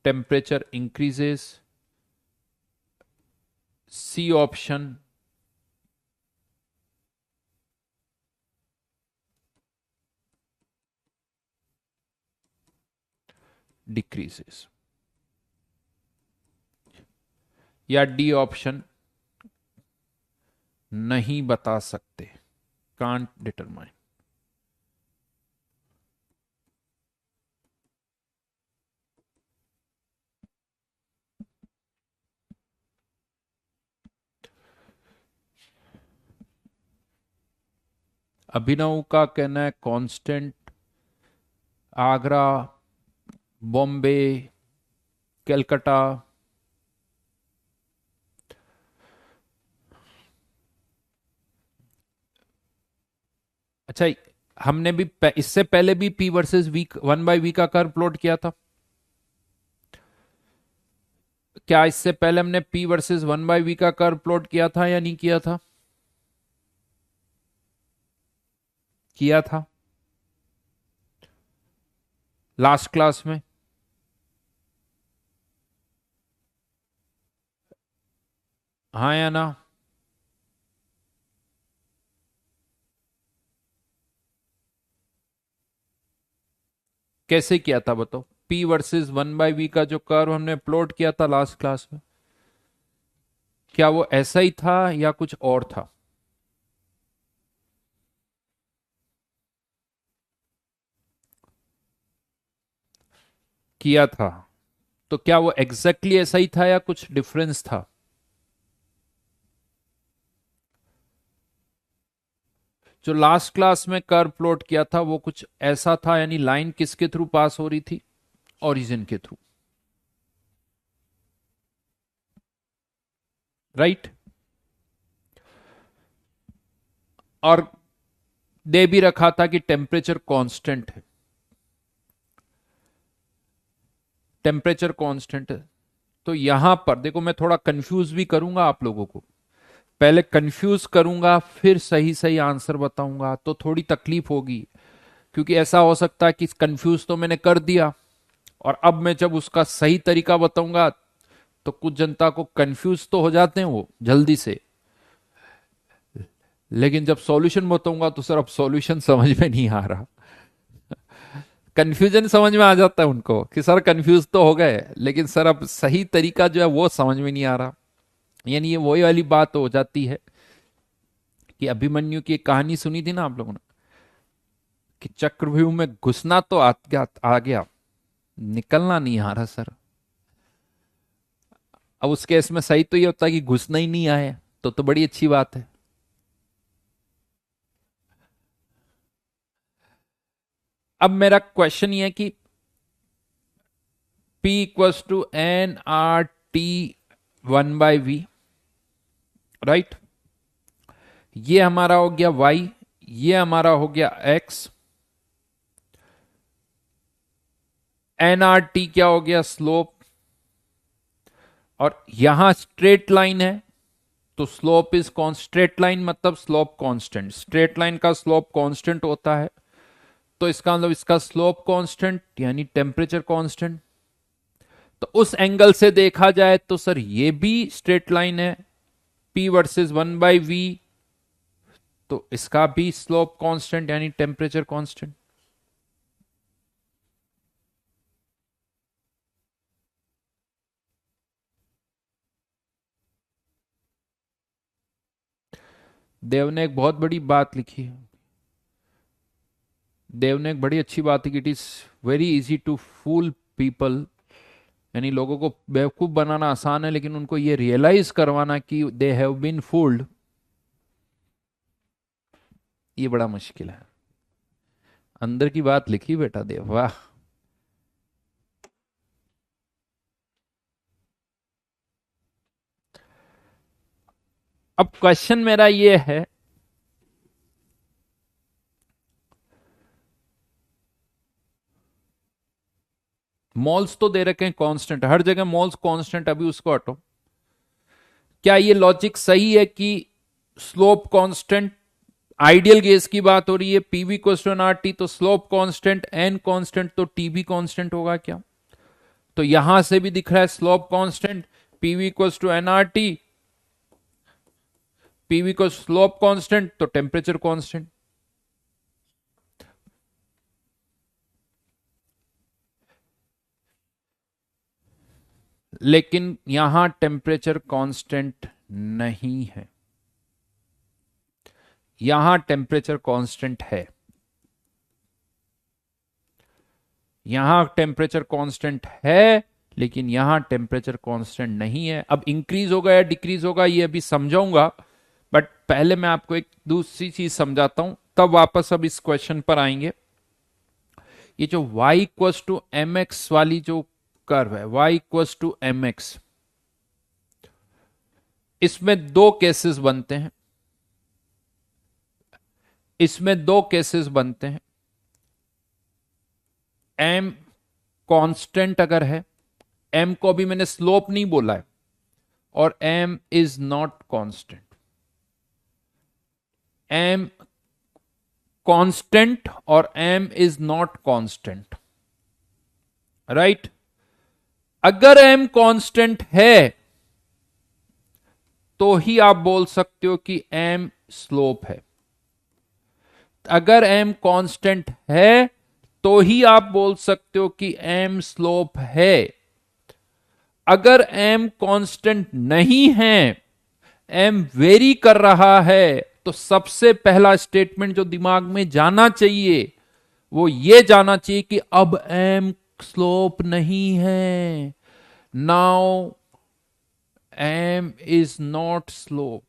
temperature increases, C option decreases, या डी ऑप्शन नहीं बता सकते, कांट डिटरमाइन। अभिनव का कहना है कांस्टेंट, आगरा, बॉम्बे, कलकत्ता। अच्छा, हमने भी इससे पहले भी पी वर्सेस वी 1/v का कर्व प्लॉट किया था। क्या इससे पहले हमने पी वर्सेस 1/v का कर्व प्लॉट किया था या नहीं किया था? किया था लास्ट क्लास में। हाँ या ना? कैसे किया था बताओ? पी वर्सेस 1/v का जो कर्व हमने प्लॉट किया था लास्ट क्लास में, क्या वो ऐसा ही था या कुछ और था? किया था। तो क्या वो एग्जैक्टली exactly ऐसा ही था या कुछ डिफरेंस था? जो लास्ट क्लास में कर्व प्लॉट किया था वो कुछ ऐसा था, यानी लाइन किसके थ्रू पास हो रही थी? ओरिजिन के थ्रू, राइट। और दे भी रखा था कि टेम्परेचर कांस्टेंट है, टेम्परेचर कांस्टेंट है। तो यहां पर देखो, मैं थोड़ा कंफ्यूज भी करूंगा आप लोगों को, पहले कंफ्यूज करूंगा फिर सही सही आंसर बताऊंगा, तो थोड़ी तकलीफ होगी। क्योंकि ऐसा हो सकता है कि कंफ्यूज तो मैंने कर दिया, और अब मैं जब उसका सही तरीका बताऊंगा तो कुछ जनता को कंफ्यूज तो हो जाते हैं वो जल्दी से, लेकिन जब सॉल्यूशन बताऊंगा तो सर अब सॉल्यूशन समझ में नहीं आ रहा। कंफ्यूजन समझ में आ जाता है उनको कि सर कंफ्यूज तो हो गए, लेकिन सर अब सही तरीका जो है वो समझ में नहीं आ रहा। यानी ये वही वाली बात हो जाती है कि अभिमन्यु की एक कहानी सुनी थी ना आप लोगों ने, कि चक्रव्यूह में घुसना तो आ गया, निकलना नहीं आ रहा सर। अब उस केस में सही तो ये होता है कि घुसना ही नहीं आए, तो बड़ी अच्छी बात है। अब मेरा क्वेश्चन ये है कि P equals to N R T 1/v, right. ये हमारा हो गया y, ये हमारा हो गया x, एन आर टी क्या हो गया स्लोप, और यहां स्ट्रेट लाइन है तो स्लोप इज स्ट्रेट लाइन मतलब स्लोप कांस्टेंट, स्ट्रेट लाइन का स्लोप कांस्टेंट होता है, तो इसका मतलब इसका स्लोप कांस्टेंट यानी टेम्परेचर कांस्टेंट। तो उस एंगल से देखा जाए तो सर ये भी स्ट्रेट लाइन है, P वर्सेस 1/v, तो इसका भी स्लोप कांस्टेंट यानी टेम्परेचर कांस्टेंट। देव ने एक बहुत बड़ी बात लिखी है, देव ने एक बड़ी अच्छी बात है कि it is very easy to fool people, यानी लोगों को बेवकूफ बनाना आसान है, लेकिन उनको ये रियलाइज करवाना कि दे हैव बीन फूल्ड, ये बड़ा मुश्किल है। अंदर की बात लिखी बेटा देव, वाह। अब क्वेश्चन मेरा ये है, मॉल्स तो दे रखे हैं कांस्टेंट, हर जगह मॉल्स कांस्टेंट, अभी उसको हटो। क्या ये लॉजिक सही है कि स्लोप कांस्टेंट, आइडियल केस की बात हो रही है, पीवी क्वेश्चन आर टी, तो स्लोप कांस्टेंट एन कांस्टेंट तो टी भी कांस्टेंट होगा क्या? तो यहां से भी दिख रहा है slope constant, PV equals to N R T, PV को स्लोप कांस्टेंट तो टेम्परेचर कांस्टेंट। लेकिन यहां टेम्परेचर कांस्टेंट नहीं है, यहां टेम्परेचर कांस्टेंट है, यहां टेम्परेचर कांस्टेंट है, लेकिन यहां टेम्परेचर कांस्टेंट नहीं है। अब इंक्रीज होगा या डिक्रीज होगा ये अभी समझाऊंगा, बट पहले मैं आपको एक दूसरी चीज समझाता हूं, तब वापस अब इस क्वेश्चन पर आएंगे। ये जो y equals to M X वाली जो कर्व है, y equals to M X, इसमें दो केसेस बनते हैं, इसमें दो केसेस बनते हैं। m कांस्टेंट अगर है, m को अभी मैंने स्लोप नहीं बोला है, और m is not constant, m constant और m is not constant, right. अगर m कांस्टेंट है तो ही आप बोल सकते हो कि m स्लोप है, अगर m कांस्टेंट है तो ही आप बोल सकते हो कि m स्लोप है। अगर m कांस्टेंट नहीं है, m वेरी कर रहा है, तो सबसे पहला स्टेटमेंट जो दिमाग में जाना चाहिए वो ये जाना चाहिए कि अब m स्लोप नहीं है, now m is not slope.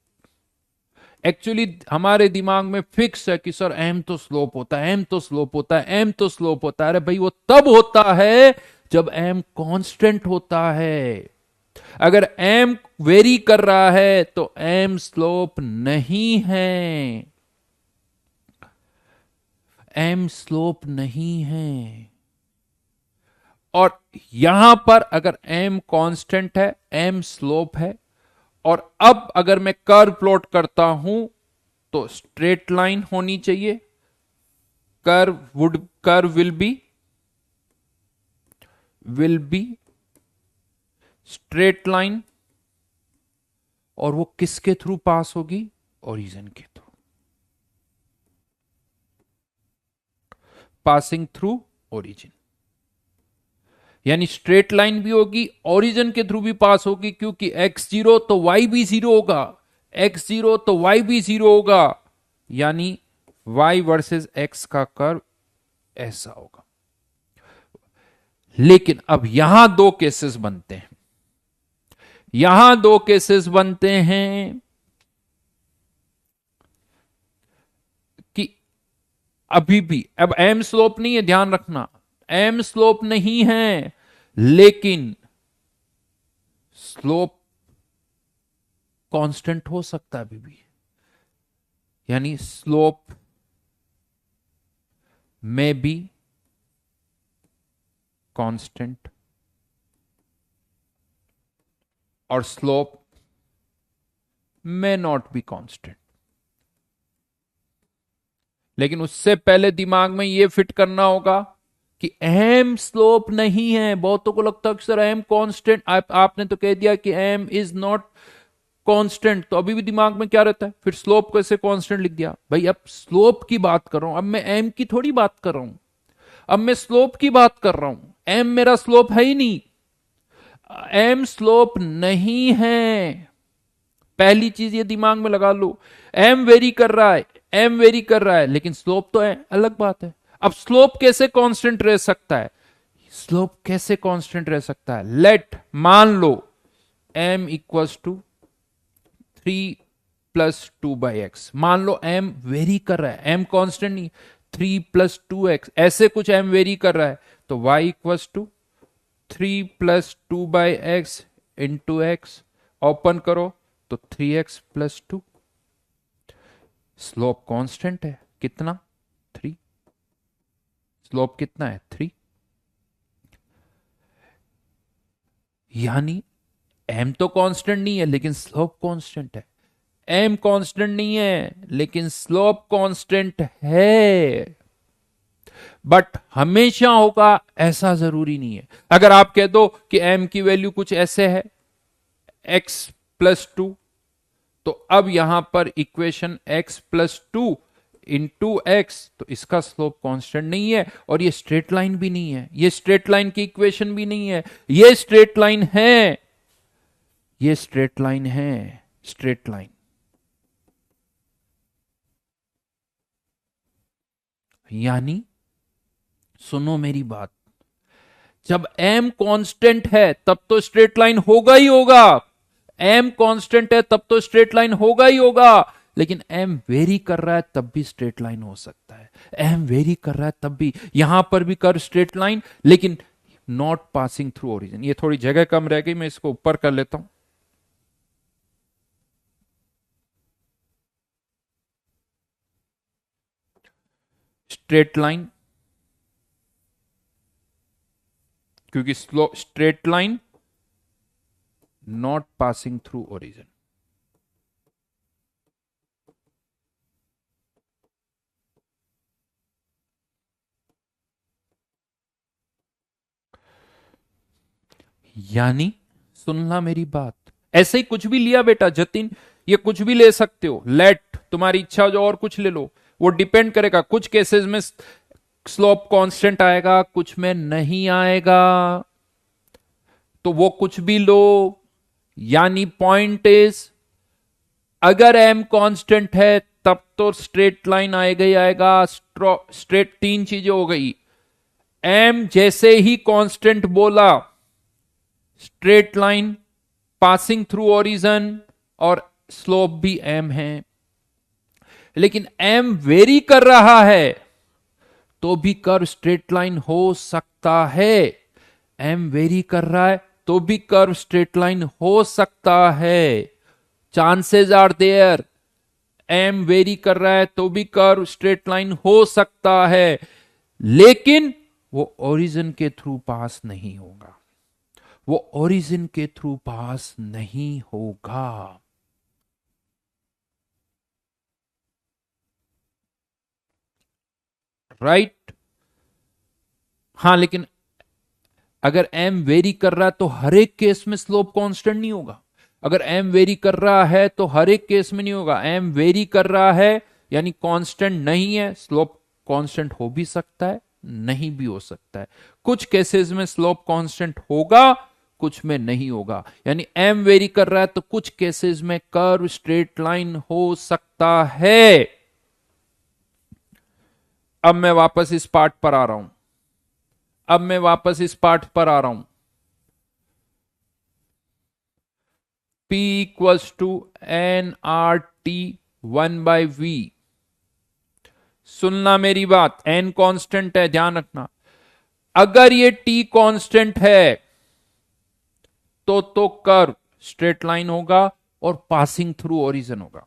Actually हमारे दिमाग में फिक्स है कि सर m तो स्लोप होता है, m तो स्लोप होता है, m तो स्लोप होता है। अरे भाई वो तब होता है जब m कांस्टेंट होता है, अगर m वेरी कर रहा है तो m स्लोप नहीं है, m स्लोप नहीं है। और यहां पर अगर m कांस्टेंट है, m स्लोप है, और अब अगर मैं कर्व प्लॉट करता हूं तो स्ट्रेट लाइन होनी चाहिए, curve will be will be straight line, और वो किसके थ्रू पास होगी? ओरिजिन के थ्रू, पासिंग थ्रू ओरिजिन। यानी स्ट्रेट लाइन भी होगी, ओरिजिन के थ्रू भी पास होगी, क्योंकि x0 तो y भी 0 होगा, x0 तो y भी 0 होगा, यानी y वर्सेस x का कर्व ऐसा होगा। लेकिन अब यहां दो केसेस बनते हैं, यहां दो केसेस बनते हैं कि अभी भी, अब m स्लोप नहीं है, ध्यान रखना, m स्लोप नहीं है, लेकिन स्लोप कांस्टेंट हो सकता है अभी भी। यानी स्लोप में बी कांस्टेंट और स्लोप में नॉट बी कांस्टेंट। लेकिन उससे पहले दिमाग में यह फिट करना होगा कि एम स्लोप नहीं है। बहुतों को लगता है कि सर एम कांस्टेंट, आपने तो कह दिया कि एम इज नॉट कांस्टेंट, तो अभी भी दिमाग में क्या रहता है, फिर स्लोप कैसे कांस्टेंट लिख दिया? भाई अब स्लोप की बात कर रहा हूं, अब मैं एम की थोड़ी बात कर रहा हूं, अब मैं स्लोप की बात कर रहा हूं। एम मेरा स्लोप है ही नहीं, एम स्लोप नहीं है। पहली चीज ये दिमाग में लगा लो, एम वेरी कर रहा है, एम वेरी कर रहा है, लेकिन स्लोप तो है, अलग बात है। अब स्लोप कैसे कांस्टेंट रह सकता है? स्लोप कैसे कांस्टेंट रह सकता है? लेट मान लो एम इक्वल्स टू 3+2/x, मान लो एम वेरी कर रहा है, एम कांस्टेंट नहीं, 3+2x, ऐसे कुछ एम वेरी कर रहा है, तो y equals to 3+2/x into X, open करो तो 3x+2। स्लोप कांस्टेंट है, कितना? 3। स्लोप कितना है? 3। यानी m तो कांस्टेंट नहीं है, लेकिन स्लोप कांस्टेंट है। m कांस्टेंट नहीं है, लेकिन स्लोप कांस्टेंट है। बट हमेशा होगा ऐसा जरूरी नहीं है। अगर आप कह दो कि m की वैल्यू कुछ ऐसे है, x+2, तो अब यहां पर इक्वेशन x+2 इंटू एक्स, तो इसका स्लोप कांस्टेंट नहीं है, और ये स्ट्रेट लाइन भी नहीं है, ये स्ट्रेट लाइन की इक्वेशन भी नहीं है, ये स्ट्रेट लाइन है, ये स्ट्रेट लाइन है, स्ट्रेट लाइन। यानी सुनो मेरी बात, जब m कांस्टेंट है तब तो स्ट्रेट लाइन होगा ही होगा, m कांस्टेंट है तब तो स्ट्रेट लाइन होगा ही होगा। लेकिन m वेरी कर रहा है तब भी स्ट्रेट लाइन हो सकता है, m वेरी कर रहा है तब भी, यहां पर भी कर स्ट्रेट लाइन, लेकिन नॉट पासिंग थ्रू ओरिजिन। ये थोड़ी जगह कम रह गई, मैं इसको ऊपर कर लेता हूं। स्ट्रेट लाइन, क्योंकि slow straight line not passing through origin. यानी सुनना मेरी बात, ऐसे ही कुछ भी लिया बेटा जतिन, ये कुछ भी ले सकते हो, लेट तुम्हारी इच्छा जो और कुछ ले लो, वो डिपेंड करेगा। कुछ केसेस में स्लोप कांस्टेंट आएगा, कुछ में नहीं आएगा, तो वो कुछ भी लो। यानी पॉइंट इज, अगर m कांस्टेंट है तब तो स्ट्रेट लाइन आएगा ही आएगा। स्ट्रेट, तीन चीजें हो गई, m जैसे ही कांस्टेंट बोला, straight line, passing through origin, और स्लोप भी m है। लेकिन m वेरी कर रहा है तो भी कर्व स्ट्रेट लाइन हो सकता है, m वेरी कर रहा है तो भी कर्व स्ट्रेट लाइन हो सकता है, chances are there. m vary कर रहा है तो भी कर्व स्ट्रेट लाइन हो सकता है, लेकिन वो ओरिजिन के थ्रू पास नहीं होगा, वो ओरिजिन के थ्रू पास नहीं होगा। राइट? हाँ, लेकिन अगर m वेरी कर रहा है तो हर एक केस में स्लोप कांस्टेंट नहीं होगा। अगर m वेरी कर रहा है तो हर एक केस में नहीं होगा। m वेरी कर रहा है यानी कांस्टेंट नहीं है, स्लोप कांस्टेंट हो भी सकता है, नहीं भी हो सकता है। कुछ केसेस में स्लोप कांस्टेंट होगा, कुछ में नहीं होगा। यानी m वेरी कर रहा है तो कुछ केसेस में कर्व स्ट्रेट लाइन हो सकता है। अब मैं वापस इस पार्ट पर आ रहा हूं। अब मैं वापस इस पार्ट पर आ रहा हूं। P equals to N R T 1/v। सुनना मेरी बात, n कांस्टेंट है, ध्यान रखना। अगर ये t कांस्टेंट है तो कर्व स्ट्रेट लाइन होगा और पासिंग थ्रू ओरिजिन होगा।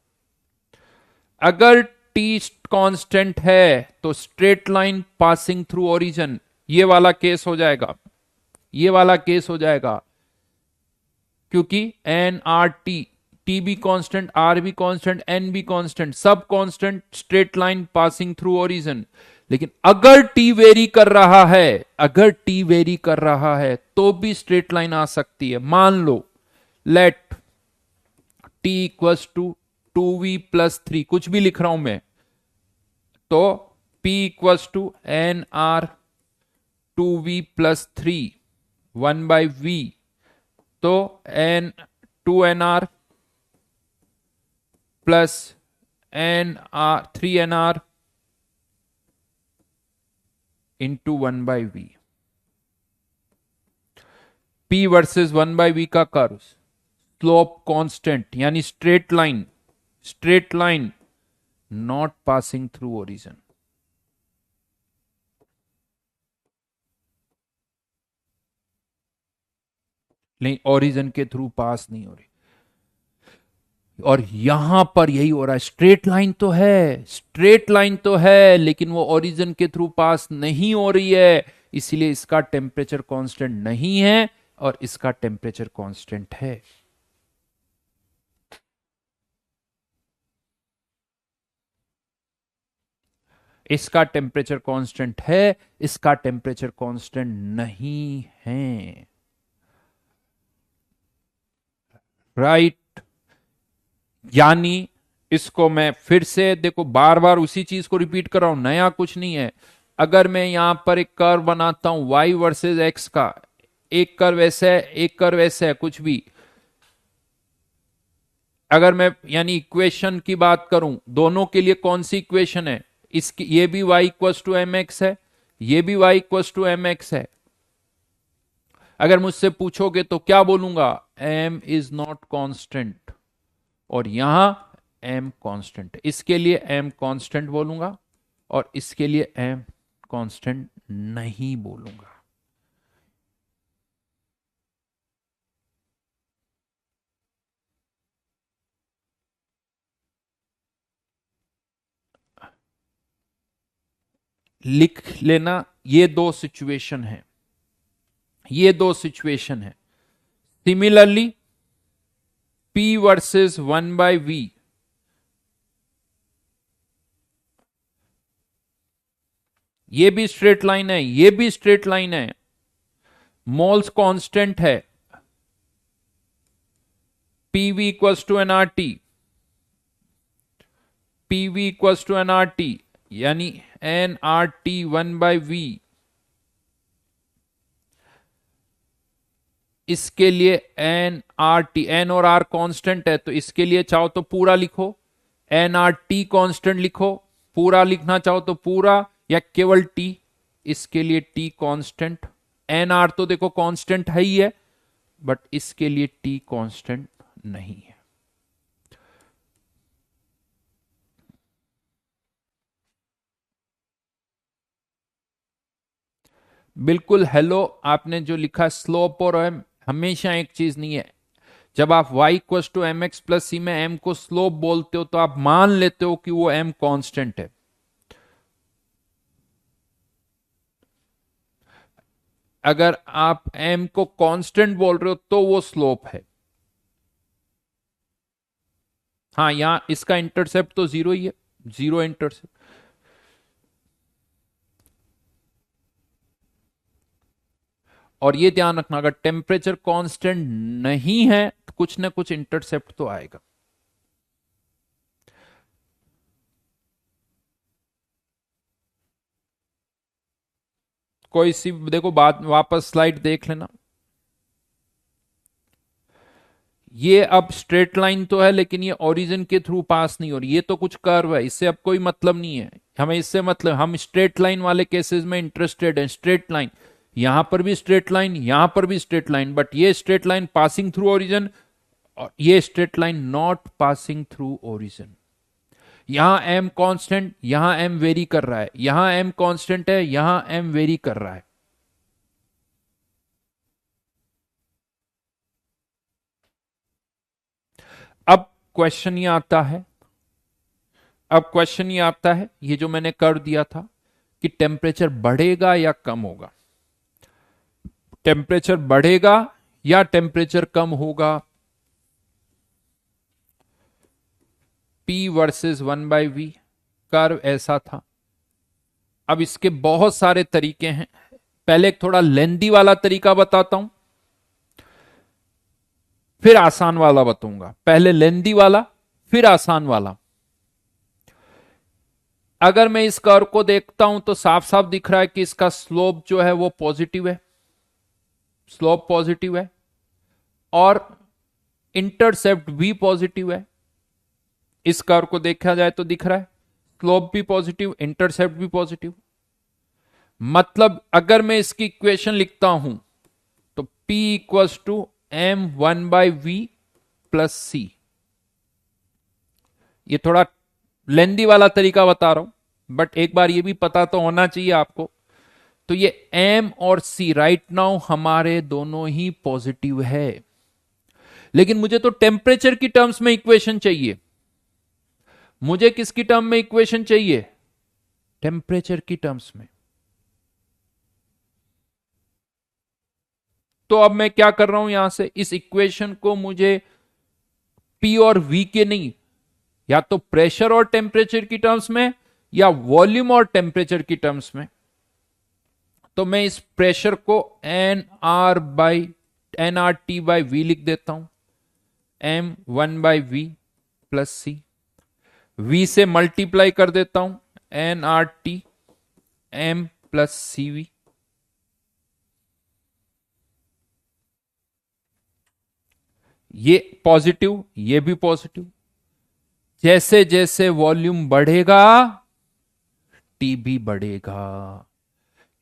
अगर t कांस्टेंट है तो straight line passing through origin, ये वाला केस हो जाएगा, ये वाला केस हो जाएगा। क्योंकि एन आर टी, टी भी कांस्टेंट, आर भी कांस्टेंट, एन भी कांस्टेंट, सब constant, straight line passing through origin. लेकिन अगर टी वेरी कर रहा है, अगर टी वेरी कर रहा है तो भी स्ट्रेट लाइन आ सकती है। मान लो let t equals to 2v+3, कुछ भी लिख रहा हूं मैं, तो p equals to N r 2v+3 1/v, तो n 2nr plus nr 3nr into 1/v। p versus 1/v का कर्व, स्लोप कांस्टेंट यानी straight line, straight line not passing through origin. नहीं, ओरिजिन के थ्रू पास नहीं हो रही। और यहां पर यही हो रहा है, स्ट्रेट लाइन तो है, स्ट्रेट लाइन तो है, लेकिन वो ओरिजिन के थ्रू पास नहीं हो रही है, इसलिए इसका टेम्परेचर कांस्टेंट नहीं है और इसका टेम्परेचर कांस्टेंट है। इसका टेम्परेचर कांस्टेंट है, इसका टेम्परेचर कांस्टेंट नहीं है। राइट। यानी इसको मैं फिर से देखो, बार बार उसी चीज को रिपीट कर रहा हूं, नया कुछ नहीं है। अगर मैं यहां पर एक कर्व बनाता हूं y वर्सेस x का, एक कर्व ऐसा है, एक कर्व ऐसा है, कुछ भी, अगर मैं यानी इक्वेशन की बात करूं, दोनों के लिए कौन सी इक्वेशन है, इसकी ये भी y equals to M X है, ये भी y equals to M X है। अगर मुझसे पूछोगे तो क्या बोलूंगा, m इज नॉट कांस्टेंट, और यहां m कांस्टेंट, इसके लिए m कांस्टेंट बोलूंगा और इसके लिए m कांस्टेंट नहीं बोलूंगा। लिख लेना, ये दो सिचुएशन है, ये दो सिचुएशन है। सिमिलरली p वर्सेस 1/v, ये भी स्ट्रेट लाइन है, ये भी स्ट्रेट लाइन है, मोल्स कांस्टेंट है, pv equals to nRT, pv equals to nRT, यानी nRT 1/v। इसके लिए एन आर टी, एन और आर कांस्टेंट है तो इसके लिए चाहो तो पूरा लिखो, एन आर टी कांस्टेंट लिखो, पूरा लिखना चाहो तो पूरा, या केवल टी, इसके लिए टी कांस्टेंट। एन आर तो देखो कांस्टेंट है ही है, बट इसके लिए टी कांस्टेंट नहीं है। बिल्कुल। हेलो, आपने जो लिखा स्लोप और एम हमेशा एक चीज नहीं है। जब आप y equal to M x plus c में m को स्लोप बोलते हो तो आप मान लेते हो कि वो m कांस्टेंट है। अगर आप m को कांस्टेंट बोल रहे हो तो वो स्लोप है। हाँ, यहां इसका इंटरसेप्ट तो जीरो ही है, जीरो इंटरसेप्ट। और ये ध्यान रखना, अगर टेम्परेचर कांस्टेंट नहीं है तो कुछ ना कुछ इंटरसेप्ट तो आएगा। कोई सी देखो, बात वापस स्लाइड देख लेना। ये अब स्ट्रेट लाइन तो है, लेकिन ये ओरिजिन के थ्रू पास नहीं हो रही, ये तो कुछ कर्व है, इससे अब कोई मतलब नहीं है हमें, इससे मतलब हम स्ट्रेट लाइन वाले केसेस में इंटरेस्टेड हैं। स्ट्रेट लाइन, यहां पर भी स्ट्रेट लाइन, यहां पर भी स्ट्रेट लाइन, बट ये straight line passing through origin, और ये straight line not passing through origin. यहां एम कांस्टेंट, यहां एम वेरी कर रहा है, यहां एम कांस्टेंट है, यहां एम वेरी कर रहा है। अब क्वेश्चन ये आता है, अब क्वेश्चन ये आता है, ये जो मैंने कर दिया था कि टेम्परेचर बढ़ेगा या कम होगा, टेम्परेचर बढ़ेगा या टेम्परेचर कम होगा। P वर्सेस 1/v कर्व ऐसा था। अब इसके बहुत सारे तरीके हैं, पहले एक थोड़ा लेंदी वाला तरीका बताता हूं, फिर आसान वाला बताऊंगा। पहले लेंदी वाला, फिर आसान वाला। अगर मैं इस कर्व को देखता हूं तो साफ साफ दिख रहा है कि इसका स्लोप जो है वो पॉजिटिव है, स्लोप पॉजिटिव है, और इंटरसेप्ट भी पॉजिटिव है। इस कर्व को देखा जाए तो दिख रहा है स्लोप भी पॉजिटिव, इंटरसेप्ट भी पॉजिटिव। मतलब अगर मैं इसकी इक्वेशन लिखता हूं तो P equals to m1/v plus c. ये थोड़ा लेंदी वाला तरीका बता रहा हूं, बट एक बार ये भी पता तो होना चाहिए आपको। तो ये m और c राइट नाउ हमारे दोनों ही पॉजिटिव है, लेकिन मुझे तो टेम्परेचर की टर्म्स में इक्वेशन चाहिए। मुझे किसकी टर्म में इक्वेशन चाहिए? टेम्परेचर की टर्म्स में। तो अब मैं क्या कर रहा हूं, यहां से इस इक्वेशन को मुझे P और V के नहीं, या तो प्रेशर और टेम्परेचर की टर्म्स में या वॉल्यूम और टेम्परेचर की टर्म्स में। तो मैं इस प्रेशर को nRT/V लिख देता हूं, m1/v प्लस सी। V से मल्टीप्लाई कर देता हूं, nRT m प्लस CV। ये पॉजिटिव, ये भी पॉजिटिव। जैसे जैसे वॉल्यूम बढ़ेगा टी भी बढ़ेगा,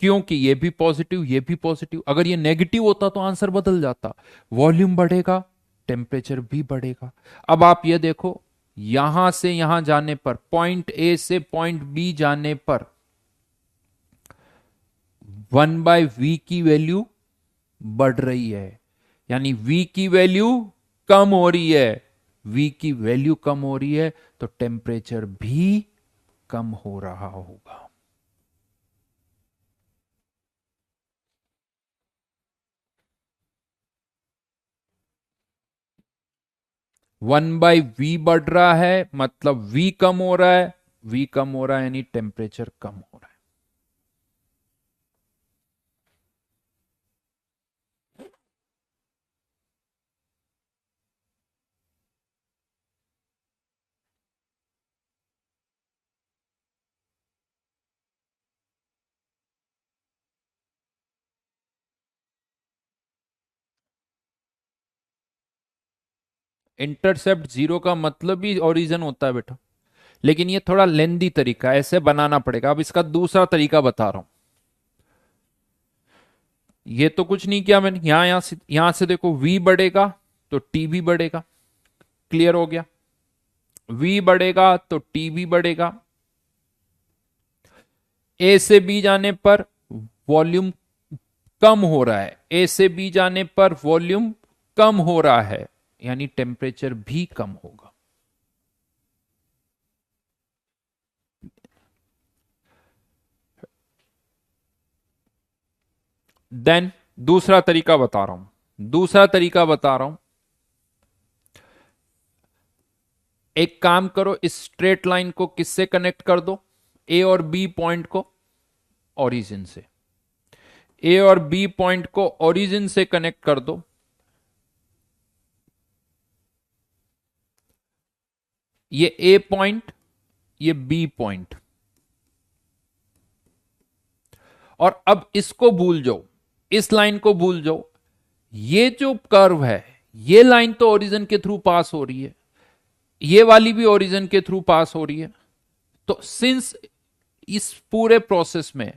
क्योंकि ये भी पॉजिटिव, ये भी पॉजिटिव। अगर ये नेगेटिव होता तो आंसर बदल जाता। वॉल्यूम बढ़ेगा, टेम्परेचर भी बढ़ेगा। अब आप ये देखो, यहां से यहां जाने पर, पॉइंट ए से पॉइंट बी जाने पर 1/v की वैल्यू बढ़ रही है, यानी v की वैल्यू कम हो रही है। v की वैल्यू कम हो रही है तो टेम्परेचर भी कम हो रहा होगा। वन बाई वी बढ़ रहा है मतलब v कम हो रहा है, v कम हो रहा है यानी टेम्परेचर कम हो रहा है। इंटरसेप्ट जीरो का मतलब ही ओरिजिन होता है बेटा, लेकिन ये थोड़ा लेंदी तरीका है, ऐसे बनाना पड़ेगा। अब इसका दूसरा तरीका बता रहा हूं। ये तो कुछ नहीं किया मैंने, यहां से देखो v बढ़ेगा तो t भी बढ़ेगा। क्लियर हो गया? v बढ़ेगा तो t भी बढ़ेगा। a से b जाने पर वॉल्यूम कम हो रहा है, a से b जाने पर वॉल्यूम कम हो रहा है, यानी टेम्परेचर भी कम होगा। देन दूसरा तरीका बता रहा हूं, दूसरा तरीका बता रहा हूं। एक काम करो, इस स्ट्रेट लाइन को किससे कनेक्ट कर दो? ए और बी पॉइंट को ओरिजिन से। ए और बी पॉइंट को ओरिजिन से कनेक्ट कर दो। ये ए पॉइंट, ये बी पॉइंट, और अब इसको भूल जाओ, इस लाइन को भूल जाओ। ये जो कर्व है, ये लाइन तो ओरिजिन के थ्रू पास हो रही है, ये वाली भी ओरिजिन के थ्रू पास हो रही है। तो सिंस इस पूरे प्रोसेस में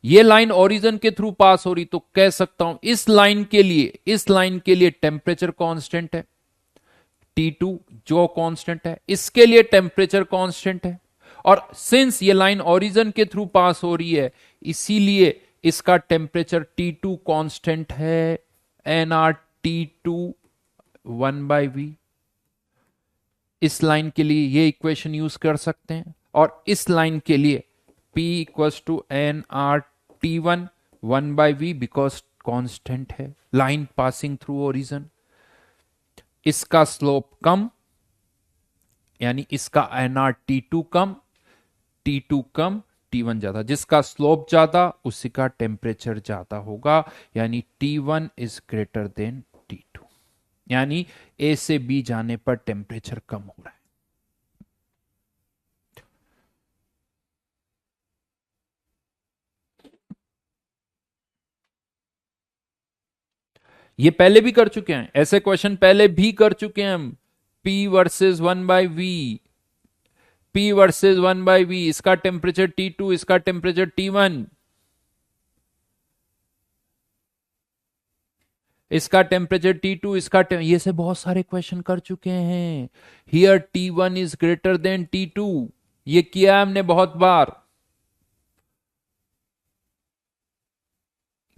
ये लाइन ओरिजिन के थ्रू पास हो रही, तो कह सकता हूं इस लाइन के लिए, इस लाइन के लिए टेम्परेचर कांस्टेंट है T2 जो कांस्टेंट है, इसके लिए टेम्परेचर कांस्टेंट है। और सिंस ये लाइन ओरिजिन के थ्रू पास हो रही है, इसीलिए इसका टेम्परेचर T2 कांस्टेंट है, nRT2 1/V। इस लाइन के लिए ये इक्वेशन यूज कर सकते हैं, और इस लाइन के लिए P equals to nRT1 1/V, because constant है, लाइन पासिंग थ्रू ओरिजिन। इसका स्लोप कम, यानी इसका nRT2 कम, T2 कम, T1 ज्यादा। जिसका स्लोप ज्यादा उसी का टेम्परेचर ज्यादा होगा, यानी T1 is greater then T2, यानी ए से बी जाने पर टेम्परेचर कम हो रहा है। ये पहले भी कर चुके हैं, ऐसे क्वेश्चन पहले भी कर चुके हैं हम। P versus 1/V, P versus 1/V, इसका टेम्परेचर T2, इसका टेम्परेचर T1, इसका टेम्परेचर T2, ये से बहुत सारे क्वेश्चन कर चुके हैं। Here T1 is greater then T2, ये किया हमने बहुत बार,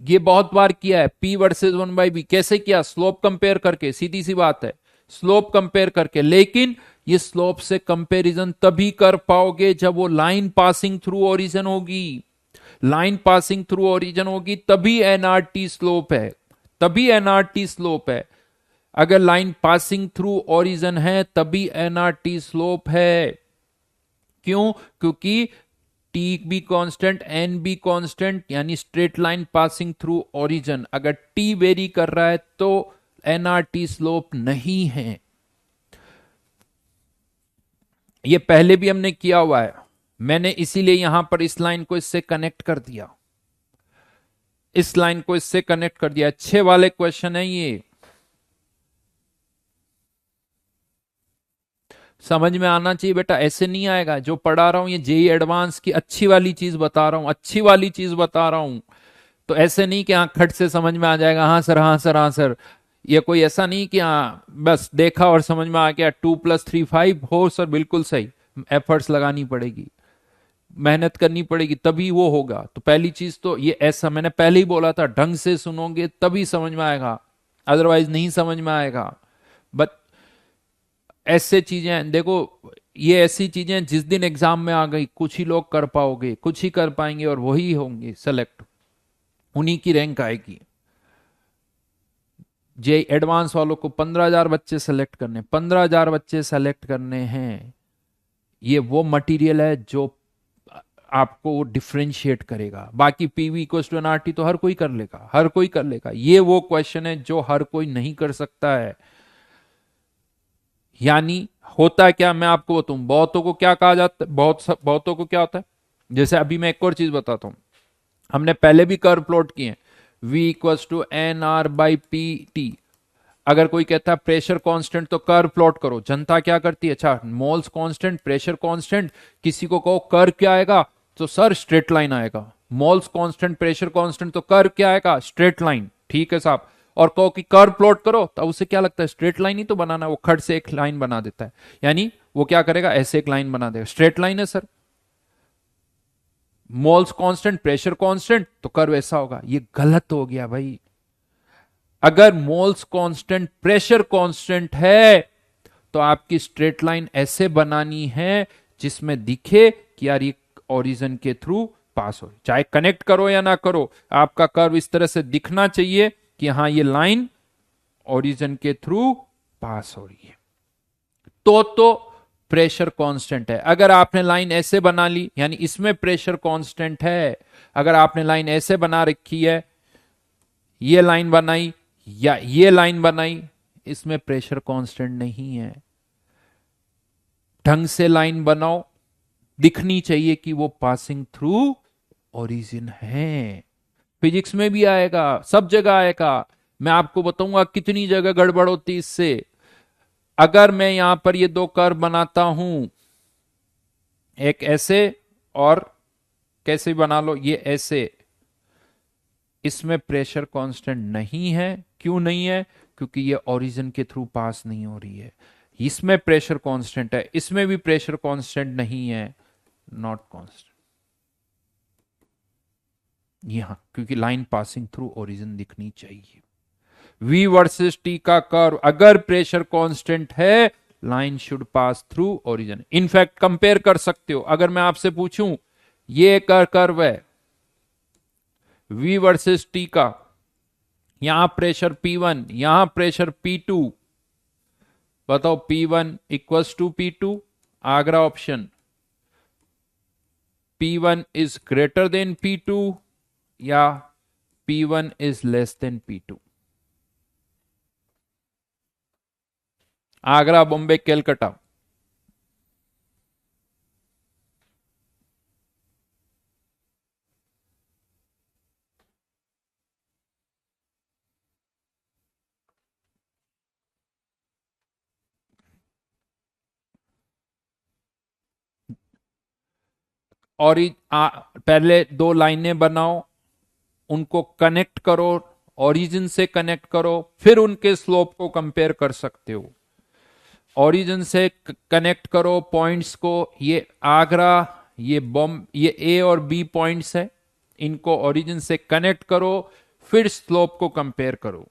ये बहुत बार किया है। P वर्सेस 1/V कैसे किया? स्लोप कंपेयर करके, सीधी सी बात है, स्लोप कंपेयर करके। लेकिन ये स्लोप से कंपैरिजन तभी कर पाओगे जब वो लाइन पासिंग थ्रू ओरिजिन होगी। लाइन पासिंग थ्रू ओरिजिन होगी तभी nRT स्लोप है, तभी nRT स्लोप है। अगर लाइन पासिंग थ्रू ओरिजिन है तभी nRT स्लोप है। क्यों? क्योंकि T भी कांस्टेंट, N भी कांस्टेंट, यानी straight line passing through origin. अगर T वेरी कर रहा है तो nRT स्लोप नहीं है। ये पहले भी हमने किया हुआ है, मैंने इसीलिए यहां पर इस लाइन को इससे कनेक्ट कर दिया, इस लाइन को इससे कनेक्ट कर दिया। अच्छे वाले क्वेश्चन है ये, समझ में आना चाहिए बेटा, ऐसे नहीं आएगा। जो पढ़ा रहा हूं ये जेई एडवांस की अच्छी वाली चीज बता रहा हूं, अच्छी वाली चीज बता रहा हूं। तो ऐसे नहीं कि हाँ खट से समझ में आ जाएगा, हाँ सर हाँ सर हाँ सर। ये कोई ऐसा नहीं कि हाँ बस देखा और समझ में आ गया, 2+3 5 हो सर, बिल्कुल सही। एफर्ट्स लगानी पड़ेगी, मेहनत करनी पड़ेगी, तभी वो होगा। तो पहली चीज तो ये, ऐसा मैंने पहले ही बोला था, ढंग से सुनोगे तभी समझ में आएगा, अदरवाइज नहीं समझ में आएगा। बट ऐसे चीजें देखो, ये ऐसी चीजें जिस दिन एग्जाम में आ गई कुछ ही लोग कर पाओगे, कुछ ही कर पाएंगे, और वही होंगे सेलेक्ट, उन्हीं की रैंक आएगी। जे एडवांस वालों को 15,000 बच्चे सेलेक्ट करने, 15,000 बच्चे सेलेक्ट करने हैं। ये वो मटेरियल है जो आपको डिफ्रेंशिएट करेगा। बाकी पीवी इक्वल्स टू एनआरटी तो हर कोई कर लेगा, हर कोई कर लेगा। ये वो क्वेश्चन है जो हर कोई नहीं कर सकता है। यानी होता क्या, मैं आपको बताऊं, बहुतों को क्या कहा जाता है, बहुतों को क्या होता है। जैसे अभी मैं एक और चीज बताता हूं, हमने पहले भी कर्व प्लॉट किए हैं, V equals to N R by P T. अगर कोई कहता है प्रेशर कांस्टेंट तो कर्व प्लॉट करो, जनता क्या करती है, अच्छा मोल्स कांस्टेंट, प्रेशर कांस्टेंट, किसी को कहो कर्व क्या आएगा, तो सर स्ट्रेट लाइन आएगा। मोल्स कांस्टेंट, प्रेशर कांस्टेंट, तो कर्व क्या आएगा, स्ट्रेट लाइन। ठीक है साहब। और कहो कि कर्व प्लॉट करो, तो उसे क्या लगता है स्ट्रेट लाइन ही तो बनाना, वो खड़ से एक लाइन बना देता है। यानी वो क्या करेगा, ऐसे एक लाइन बना देगा, स्ट्रेट लाइन है sir. Moles constant, pressure constant, तो कर्व ऐसा होगा। ये गलत हो गया भाई। अगर मोल्स कांस्टेंट, प्रेशर कांस्टेंट है, तो आपकी स्ट्रेट लाइन ऐसे बनानी है जिसमें दिखे कि यार ये ओरिजिन के थ्रू पास हो, चाहे कनेक्ट करो या ना करो, आपका कर्व इस तरह से दिखना चाहिए कि हाँ ये लाइन ओरिजिन के थ्रू पास हो रही है, तो प्रेशर कांस्टेंट है। अगर आपने लाइन ऐसे बना ली, यानी इसमें प्रेशर कांस्टेंट है, अगर आपने लाइन ऐसे बना रखी है ये लाइन बनाई या ये लाइन बनाई, इसमें प्रेशर कांस्टेंट नहीं है। ढंग से लाइन बनाओ, दिखनी चाहिए कि वो पासिंग थ्रू ओरिजिन है। फिजिक्स में भी आएगा, सब जगह आएगा। मैं आपको बताऊंगा कितनी जगह गड़बड़ होती इससे। अगर मैं यहां पर ये दो कर्व बनाता हूं, एक ऐसे और कैसे बना लो, ये ऐसे, इसमें प्रेशर कांस्टेंट नहीं है। क्यों नहीं है? क्योंकि ये ओरिजिन के थ्रू पास नहीं हो रही है। इसमें प्रेशर कांस्टेंट है, इसमें भी प्रेशर कांस्टेंट नहीं है, नॉट कांस्टेंट यहां, क्योंकि लाइन पासिंग थ्रू ओरिजिन दिखनी चाहिए। V वर्सेस T का कर्व अगर प्रेशर कांस्टेंट है, line should pass through origin. In fact compare कर सकते हो। अगर मैं आपसे पूछूं ये कर्व है V वर्सेस T का, यहां प्रेशर P1, यहां प्रेशर P2, बताओ P1 equals to P2। Agra option, P1 is greater than P2 या P1 is less than P2। Agra, Bombay, Calcutta. और पहले दो लाइनें बनाओ, उनको कनेक्ट करो, ओरिजिन से कनेक्ट करो, फिर उनके स्लोप को कंपेयर कर सकते हो। ओरिजिन से कनेक्ट करो पॉइंट्स को, ये आगरा, ये ए और बी पॉइंट्स है, इनको ओरिजिन से कनेक्ट करो, फिर स्लोप को कंपेयर करो।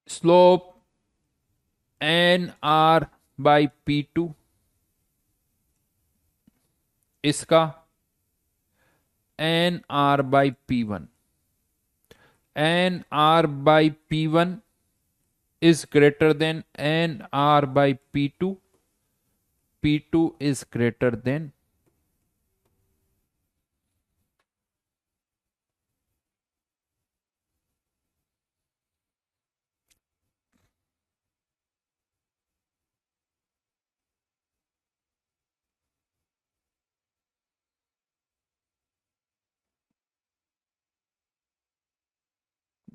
Slope N R by P2, इसका N are by P1। N are by P1 is greater than nr by P2, P2 is greater than,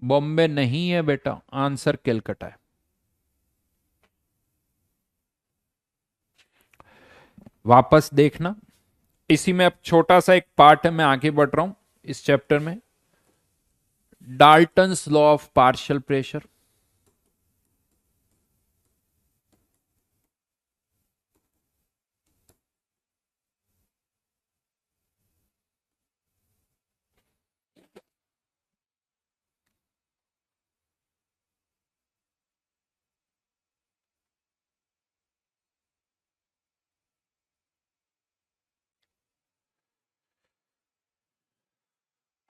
Bombay नहीं है बेटा, आंसर कैलकाटा है। वापस देखना, इसी में अब छोटा सा एक पार्ट है, मैं आगे बढ़ रहा हूं इस चैप्टर में। Dalton's law of partial pressure.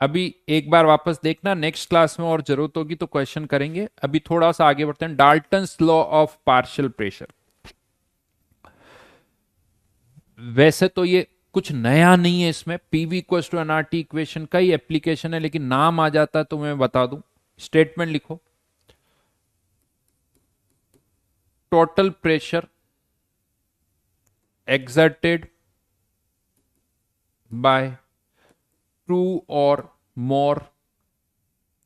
अभी एक बार वापस देखना, नेक्स्ट क्लास में और जरूरत होगी तो क्वेश्चन करेंगे। अभी थोड़ा सा आगे बढ़ते हैं। Dalton's law of partial pressure, वैसे तो ये कुछ नया नहीं है, इसमें PV equals to NRT equation का ही एप्लीकेशन है, लेकिन नाम आ जाता है तो मैं बता दूं। स्टेटमेंट लिखो, total pressure exerted by two or more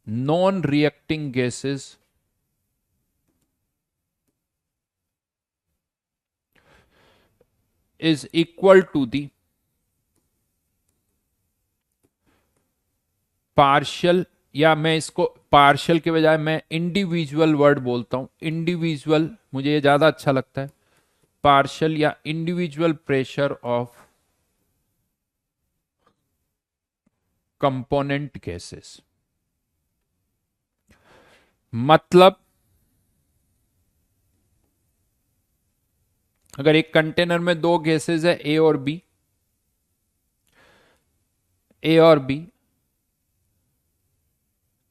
non-reacting gases is equal to the partial, या मैं इसको पार्शियल के बजाय मैं इंडिविजुअल वर्ड बोलता हूं, इंडिविजुअल मुझे ये ज्यादा अच्छा लगता है। पार्शियल या individual pressure of component gases. मतलब अगर एक कंटेनर में दो गैसेस है, ए और बी,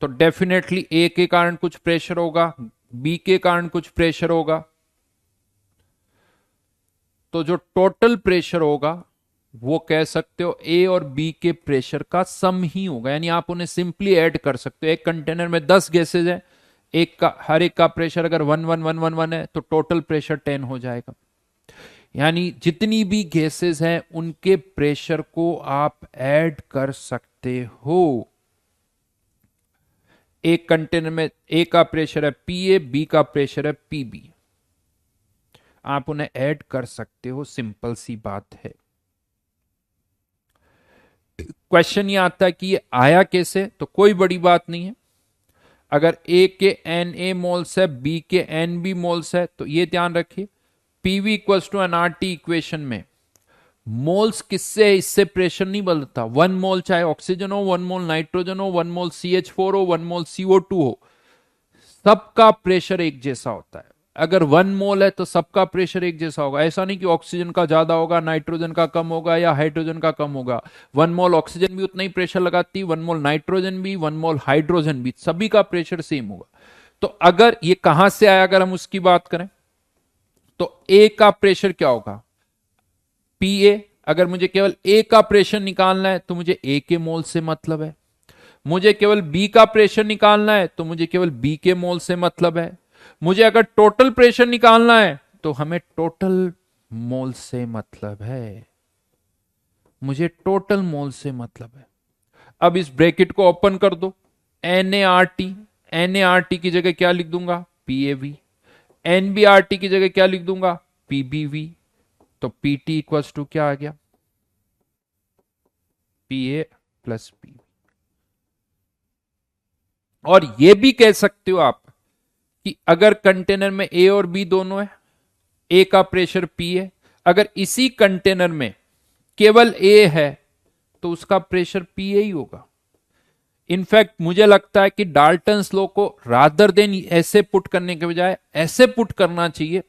तो डेफिनेटली ए के कारण कुछ प्रेशर होगा, बी के कारण कुछ प्रेशर होगा, तो जो टोटल प्रेशर होगा वो कह सकते हो ए और बी के प्रेशर का सम ही होगा, यानी आप उन्हें सिंपली ऐड कर सकते हो। एक कंटेनर में 10 गैसेज है, एक का हर एक का प्रेशर अगर 11111 है तो टोटल प्रेशर 10 हो जाएगा। यानी जितनी भी गैसेज हैं उनके प्रेशर को आप ऐड कर सकते हो। एक कंटेनर में ए का प्रेशर है पी ए, बी का प्रेशर है पी बी, आप उन्हें ऐड कर सकते हो, सिंपल सी बात है। क्वेश्चन ये आता है कि ये आया कैसे, तो कोई बड़ी बात नहीं है। अगर ए के एन ए मोल्स है, बी के एन बी मोल्स है, तो ये ध्यान रखिए PV equals to NRT equation में मोल्स किससे, इससे प्रेशर नहीं बदलता। 1 मोल चाहे ऑक्सीजन हो, 1 मोल नाइट्रोजन हो, 1 मोल CH4 हो, 1 मोल CO2 हो, सबका प्रेशर एक जैसा होता है। अगर 1 मोल है तो सबका प्रेशर एक जैसा होगा। ऐसा नहीं कि ऑक्सीजन का ज्यादा होगा, नाइट्रोजन का कम होगा या हाइड्रोजन का कम होगा। 1 मोल ऑक्सीजन भी उतना ही प्रेशर लगाती, 1 मोल नाइट्रोजन भी, 1 मोल हाइड्रोजन भी, सभी का प्रेशर सेम होगा। तो अगर ये कहां से आया, अगर हम उसकी बात करें तो ए का प्रेशर क्या होगा, पी ए। अगर मुझे केवल ए का प्रेशर निकालना है तो मुझे ए के मोल से मतलब है। मुझे केवल बी का प्रेशर निकालना है तो मुझे केवल बी के मोल से मतलब है। मुझे अगर टोटल प्रेशर निकालना है तो हमें टोटल मोल से मतलब है। मुझे टोटल मोल से मतलब है। अब इस ब्रैकेट को ओपन कर दो, NaRT, NaRT की जगह क्या लिख दूंगा, PaV। NbRT की जगह क्या लिख दूंगा, PbV। तो PT इक्वल्स टू क्या आ गया, Pa प्लस P। और ये भी कह सकते हो आप कि अगर कंटेनर में ए और बी दोनों है, ए का प्रेशर P है, अगर इसी कंटेनर में केवल ए है तो उसका प्रेशर P ही होगा। इनफैक्ट मुझे लगता है कि डाल्टन्स लॉ को रादर देन ऐसे पुट करने के बजाय ऐसे पुट करना चाहिए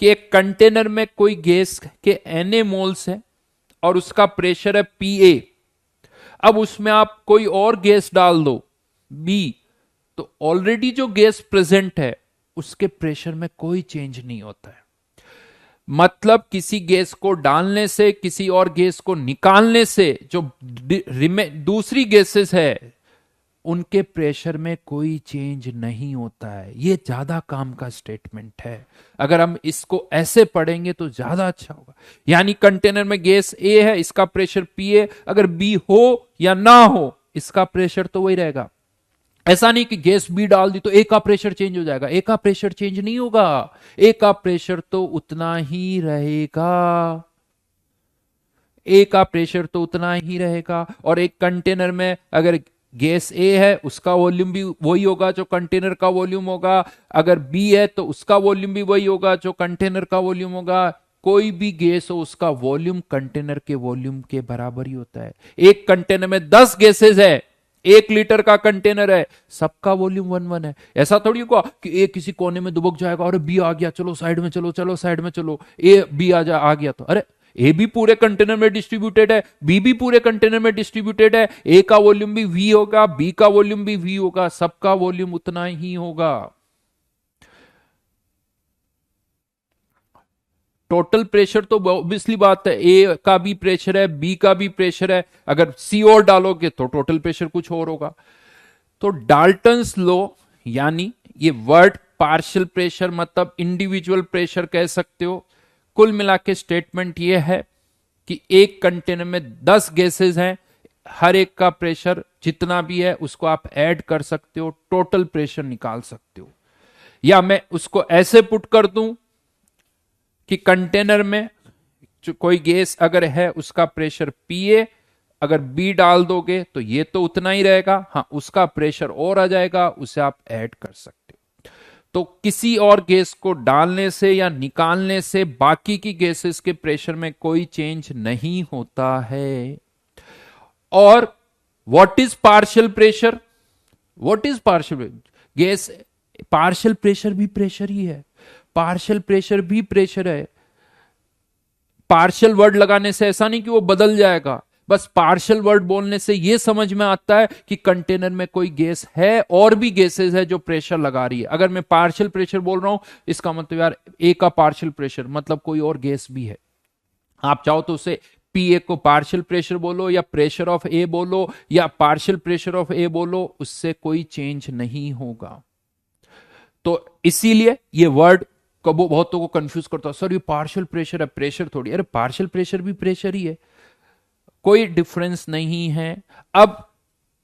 कि एक कंटेनर में कोई गैस के Na मोल्स है और उसका प्रेशर है Pa। अब उसमें आप कोई और गैस डाल दो B, तो ऑलरेडी जो गैस प्रेजेंट है उसके प्रेशर में कोई चेंज नहीं होता है। मतलब किसी गैस को डालने से, किसी और गैस को निकालने से जो दूसरी गैसेस है उनके प्रेशर में कोई चेंज नहीं होता है। ये ज्यादा काम का स्टेटमेंट है। अगर हम इसको ऐसे पढ़ेंगे तो ज्यादा अच्छा होगा। यानी कंटेनर में गैस ए है, इसका प्रेशर Pa, अगर बी हो या ना हो इसका प्रेशर तो वही रहेगा। ऐसा नहीं कि गैस बी डाल दी तो ए का प्रेशर चेंज हो जाएगा, ए का प्रेशर चेंज नहीं होगा। ए का प्रेशर तो उतना ही रहेगा, ए का प्रेशर तो उतना ही रहेगा। और एक कंटेनर में अगर गैस ए है उसका वॉल्यूम भी वही होगा जो कंटेनर का वॉल्यूम होगा, अगर बी है तो उसका वॉल्यूम भी वही होगा जो कंटेनर का वॉल्यूम होगा। कोई भी गैस हो उसका वॉल्यूम कंटेनर के वॉल्यूम के बराबर ही होता है। एक कंटेनर में 10 गैसेज है, 1 लीटर का कंटेनर है, सबका वॉल्यूम 1 1 है। ऐसा थोड़ी होगा कि ए किसी कोने में दुबक जाएगा और बी आ गया, चलो साइड में चलो, चलो साइड में चलो, ए बी आ गया तो अरे ए भी पूरे कंटेनर में डिस्ट्रीब्यूटेड है, बी भी पूरे कंटेनर में डिस्ट्रीब्यूटेड है, ए का वॉल्यूम भी वी होगा, बी का वॉल्यूम भी वी होगा, सबका वॉल्यूम उतना ही होगा। टोटल प्रेशर तो ऑब्वियसली बात है, ए का भी प्रेशर है, बी का भी प्रेशर है, अगर सी और डालोगे तो टोटल प्रेशर कुछ और होगा। तो डाल्टन्स लॉ, यानी ये वर्ड पार्शियल प्रेशर मतलब इंडिविजुअल प्रेशर कह सकते हो। कुल मिला के स्टेटमेंट ये है कि एक कंटेनर में 10 गैसेस हैं, हर एक का प्रेशर जितना भी है उसको आप ऐड कर सकते हो, टोटल प्रेशर निकाल सकते हो। या मैं उसको ऐसे पुट कर दूं कि कंटेनर में जो कोई गैस अगर है उसका प्रेशर Pa, अगर बी डाल दोगे तो ये तो उतना ही रहेगा, हाँ उसका प्रेशर और आ जाएगा, उसे आप ऐड कर सकते हो। तो किसी और गैस को डालने से या निकालने से बाकी की गैसेस के प्रेशर में कोई चेंज नहीं होता है। और what is partial pressure, what is partial gas, partial pressure भी प्रेशर ही है, पार्शियल प्रेशर भी प्रेशर है। पार्शियल वर्ड लगाने से ऐसा नहीं कि वो बदल जाएगा, बस पार्शियल वर्ड बोलने से यह समझ में आता है कि कंटेनर में कोई गैस है और भी गैसेस है जो प्रेशर लगा रही है। अगर मैं पार्शियल प्रेशर बोल रहा हूं इसका मतलब यार ए का पार्शियल प्रेशर मतलब कोई और गैस भी है। आप चाहो तो उसे पीए को पार्शियल प्रेशर बोलो या प्रेशर ऑफ ए बोलो या पार्शियल प्रेशर ऑफ ए बोलो, उससे कोई चेंज नहीं होगा। तो इसीलिए ये वर्ड कबो बहुतों को कंफ्यूज करता है, सर ये पार्शियल प्रेशर है, प्रेशर थोड़ी। अरे पार्शियल प्रेशर भी प्रेशर ही है, कोई डिफरेंस नहीं है। अब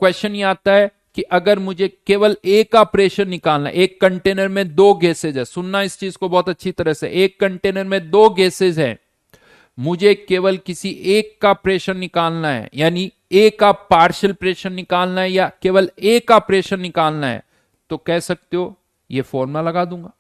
क्वेश्चन ये आता है कि अगर मुझे केवल ए का प्रेशर निकालना, एक कंटेनर में दो गैसेज है, सुनना इस चीज को बहुत अच्छी तरह से, एक कंटेनर में दो गैसेज है, मुझे केवल किसी एक का प्रेशर निकालना है, यानी ए का पार्शियल प्रेशर निकालना है या केवल ए का प्रेशर निकालना है, तो कह सकते हो ये फॉर्मूला लगा दूंगा,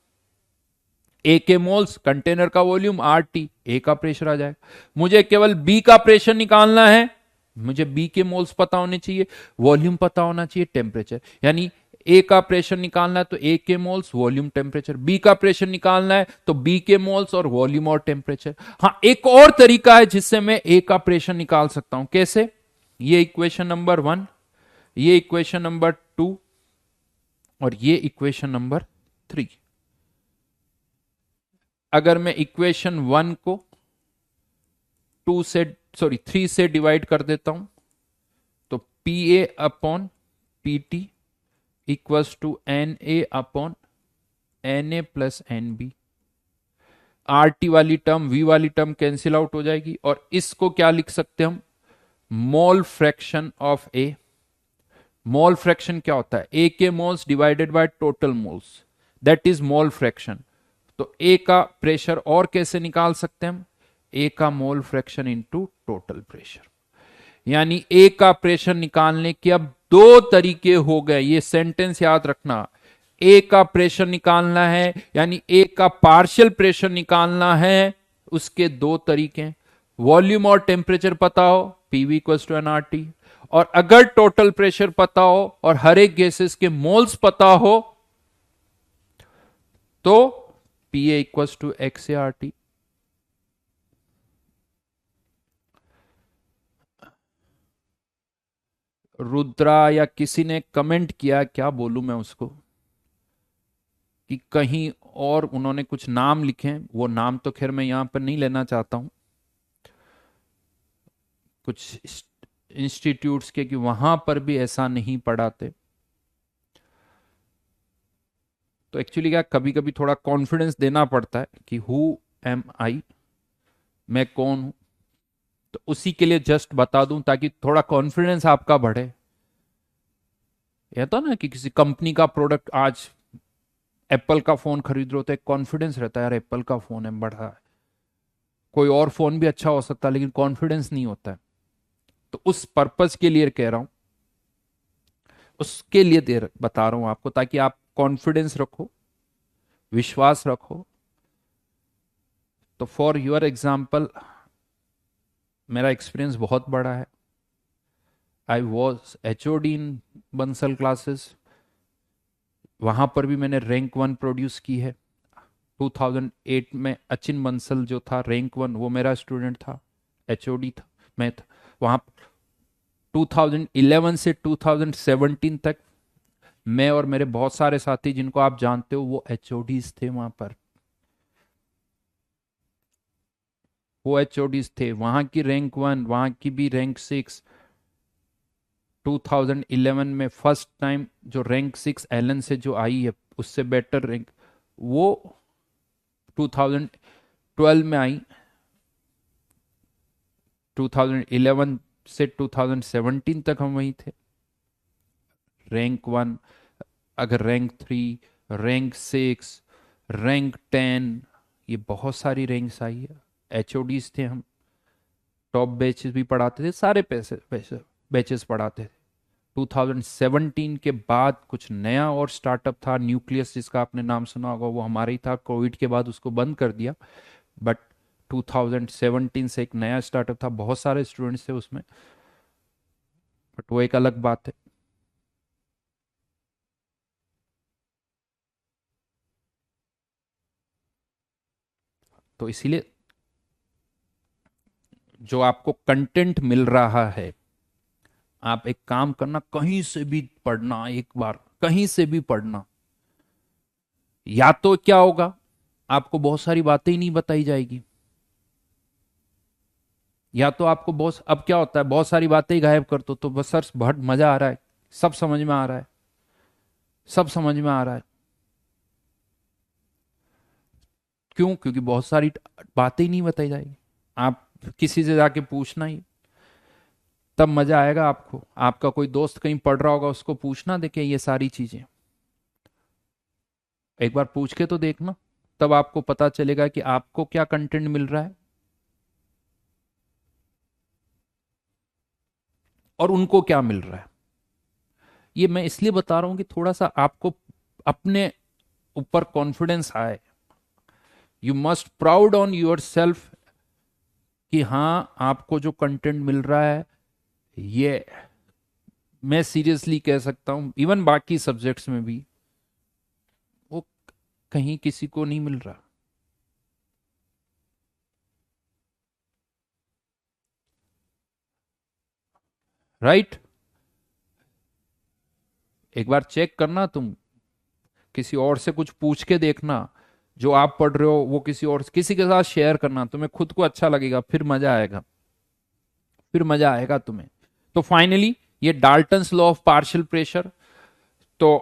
ए के मोल्स कंटेनर का वॉल्यूम आर टी, ए का प्रेशर आ जाएगा। मुझे केवल बी का प्रेशर निकालना है, मुझे बी के मोल्स पता होने चाहिए, वॉल्यूम पता होना चाहिए, टेम्परेचर, यानी ए का प्रेशर निकालना है तो ए के मोल्स वॉल्यूम टेम्परेचर, बी का प्रेशर निकालना है तो बी के मोल्स और वॉल्यूम और टेम्परेचर। हाँ एक और तरीका है जिससे मैं ए का प्रेशर निकाल सकता हूं, कैसे? ये इक्वेशन नंबर 1, ये इक्वेशन नंबर 2 और ये इक्वेशन नंबर 3। अगर मैं इक्वेशन 1 को 3 से डिवाइड कर देता हूं तो P A upon P T equals to N A upon N A plus N B. R T वाली टर्म वी वाली टर्म कैंसिल आउट हो जाएगी और इसको क्या लिख सकते हम, mole fraction of A. Mole fraction क्या होता है, ए के moles divided by total moles, that is mole fraction. तो ए का प्रेशर और कैसे निकाल सकते हैं हम, ए का mole fraction into total pressure. यानी ए का प्रेशर निकालने के अब दो तरीके हो गए, ये सेंटेंस याद रखना। ए का प्रेशर निकालना है यानी ए का पार्शियल प्रेशर निकालना है, उसके दो तरीके, वॉल्यूम और टेम्परेचर पता हो, PV equals to N R T, और अगर टोटल प्रेशर पता हो और हर एक गैसेस के मोल्स पता हो तो P A equals to X A R T. Rudra या किसी ने कमेंट किया, क्या बोलूं मैं उसको, कि कहीं और उन्होंने कुछ नाम लिखे, वो नाम तो खैर मैं यहां पर नहीं लेना चाहता हूं, कुछ इंस्टीट्यूट्स के, कि वहां पर भी ऐसा नहीं पढ़ाते। तो एक्चुअली क्या, कभी कभी थोड़ा कॉन्फिडेंस देना पड़ता है कि हु एम आई, मैं कौन हूं। तो उसी के लिए जस्ट बता दूं ताकि थोड़ा कॉन्फिडेंस आपका बढ़े। यह तो ना कि किसी कंपनी का प्रोडक्ट, आज एप्पल का फोन खरीद रहे हो तो एक कॉन्फिडेंस रहता है यार एप्पल का फोन है, बढ़ा है, कोई और फोन भी अच्छा हो सकता है लेकिन कॉन्फिडेंस नहीं होता है। तो उस पर्पज के लिए कह रहा हूं, उसके लिए बता रहा हूं आपको, ताकि आप कॉन्फिडेंस रखो, विश्वास रखो। तो फॉर योर एग्जाम्पल, मेरा एक्सपीरियंस बहुत बड़ा है। I was HOD in Bansal classes, वहां पर भी मैंने रैंक 1 प्रोड्यूस की है। 2008 में अचिन बंसल जो था रैंक 1, वो मेरा स्टूडेंट था, एचओडी था, मैं था वहां। 2011 से 2017 तक मैं और मेरे बहुत सारे साथी जिनको आप जानते हो वो एचओडीज थे वहां पर, वो एचओडीज थे। वहां की रैंक 1, वहां की भी रैंक 6। 2011 में फर्स्ट टाइम जो रैंक 6 एलन से जो आई है, उससे बेटर रैंक वो 2012 में आई। 2011 से 2017 तक हम वहीं थे, रैंक 1। अगर रैंक 3, रैंक 6, रैंक 10, ये बहुत सारी रैंक्स आई है। एचओडीज थे हम, टॉप बैचेस भी पढ़ाते थे, सारे पैसे बैचेस पढ़ाते थे। 2017 के बाद कुछ नया और स्टार्टअप था, न्यूक्लियस जिसका आपने नाम सुना होगा, वो हमारा ही था। कोविड के बाद उसको बंद कर दिया, बट 2017 से एक नया स्टार्टअप था, बहुत सारे स्टूडेंट्स थे उसमें, बट वो एक अलग बात है। तो इसीलिए जो आपको कंटेंट मिल रहा है, आप एक काम करना, कहीं से भी पढ़ना, एक बार कहीं से भी पढ़ना। या तो क्या होगा, आपको बहुत सारी बातें ही नहीं बताई जाएगी, या तो आपको बहुत, अब क्या होता है, बहुत सारी बातें ही गायब कर दो तो बस सर बहुत मजा आ रहा है, सब समझ में आ रहा है, सब समझ में आ रहा है। क्यों? क्योंकि बहुत सारी बातें ही नहीं बताई जाएगी। आप किसी से जाके पूछना ही, तब मजा आएगा आपको। आपका कोई दोस्त कहीं पढ़ रहा होगा, उसको पूछना, देखे ये सारी चीजें एक बार पूछ के तो देखना, तब आपको पता चलेगा कि आपको क्या कंटेंट मिल रहा है और उनको क्या मिल रहा है। ये मैं इसलिए बता रहा हूं कि थोड़ा सा आपको अपने ऊपर कॉन्फिडेंस आए। You must proud on your self कि हाँ, आपको जो कंटेंट मिल रहा है, ये मैं सीरियसली कह सकता हूं, इवन बाकी सब्जेक्ट्स में भी वो कहीं किसी को नहीं मिल रहा। राइट? एक बार चेक करना तुम, किसी और से कुछ पूछ के देखना, जो आप पढ़ रहे हो वो किसी और, किसी के साथ शेयर करना, तुम्हें खुद को अच्छा लगेगा, फिर मजा आएगा, फिर मजा आएगा तुम्हें। तो फाइनली ये Dalton's law of partial pressure. तो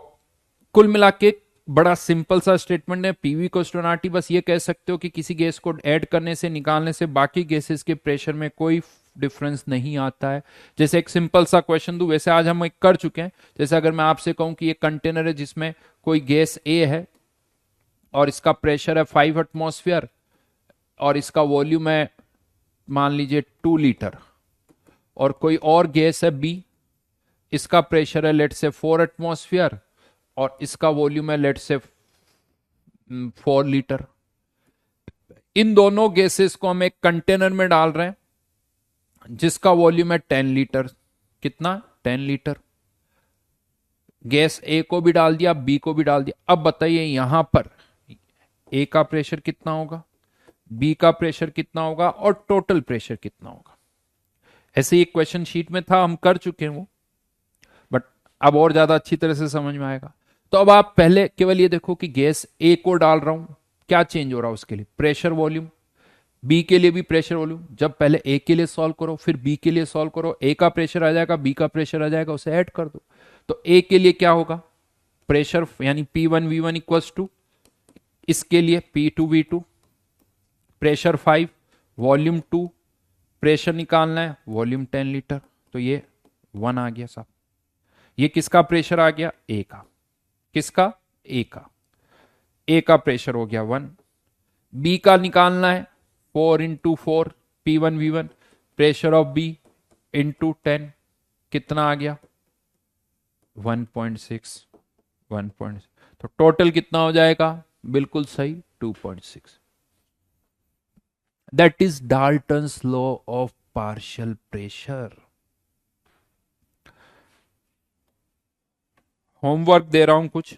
कुल मिला के बड़ा सिंपल सा स्टेटमेंट है, पीवी को स्टोनाटी, बस ये कह सकते हो कि किसी गैस को ऐड करने से निकालने से बाकी गैसेस के प्रेशर में कोई डिफरेंस नहीं आता है। जैसे एक सिंपल सा क्वेश्चन दूं, वैसे आज हम एक कर चुके हैं। जैसे अगर मैं आपसे कहूं कि एक कंटेनर है जिसमें कोई गैस ए है और इसका प्रेशर है 5 एटमॉस्फेयर और इसका वॉल्यूम है मान लीजिए 2 लीटर, और कोई और गैस है बी, इसका प्रेशर है लेट से 4 एटमॉस्फेयर और इसका वॉल्यूम है लेट से 4 लीटर। इन दोनों गैसेस को हम एक कंटेनर में डाल रहे हैं जिसका वॉल्यूम है 10 लीटर। कितना? 10 लीटर। गैस ए को भी डाल दिया, बी को भी डाल दिया। अब बताइए यहां पर ए का प्रेशर कितना होगा, बी का प्रेशर कितना होगा और टोटल प्रेशर कितना होगा। ऐसे ही एक क्वेश्चन शीट में था, हम कर चुके हैं वो, बट अब और ज्यादा अच्छी तरह से समझ में आएगा। तो अब आप पहले केवल ये देखो कि गैस ए को डाल रहा हूं, क्या चेंज हो रहा है उसके लिए, प्रेशर वॉल्यूम। बी के लिए भी प्रेशर वॉल्यूम। जब पहले ए के लिए सॉल्व करो फिर बी के लिए सॉल्व करो, ए का प्रेशर आ जाएगा, बी का प्रेशर आ जाएगा, उसे ऐड कर दो। तो ए के लिए क्या होगा, प्रेशर यानी P1V1 इक्वल्स टू, इसके लिए P2V2, प्रेशर 5, वॉल्यूम 2, प्रेशर निकालना है, वॉल्यूम 10 लीटर। तो ये 1 आ गया साहब। ये किसका प्रेशर आ गया, ए का। किसका? ए का। ए का प्रेशर हो गया 1। बी का निकालना है, 4 into 4, P1V1, pressure of B into 10, कितना आ गया, 1.6। 1. तो टोटल कितना हो जाएगा, बिल्कुल सही, 2.6। That is Dalton's law of partial pressure. Homework दे रहा हूं कुछ।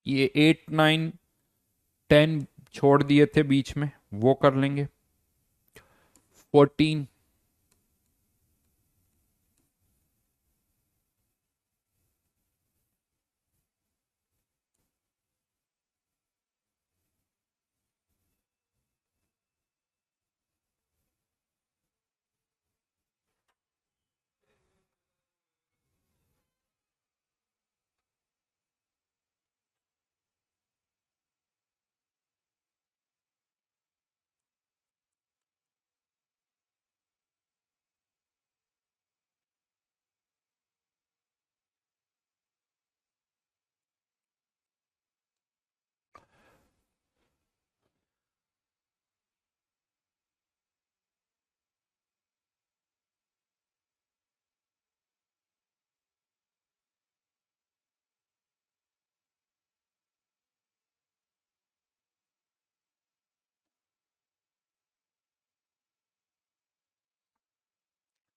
ये 8, 9, 10 छोड़ दिए थे बीच में, वो कर लेंगे। 14,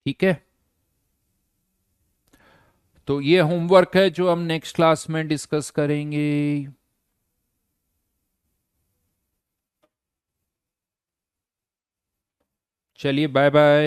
ठीक है, तो ये होमवर्क है जो हम नेक्स्ट क्लास में डिस्कस करेंगे। चलिए, बाय बाय।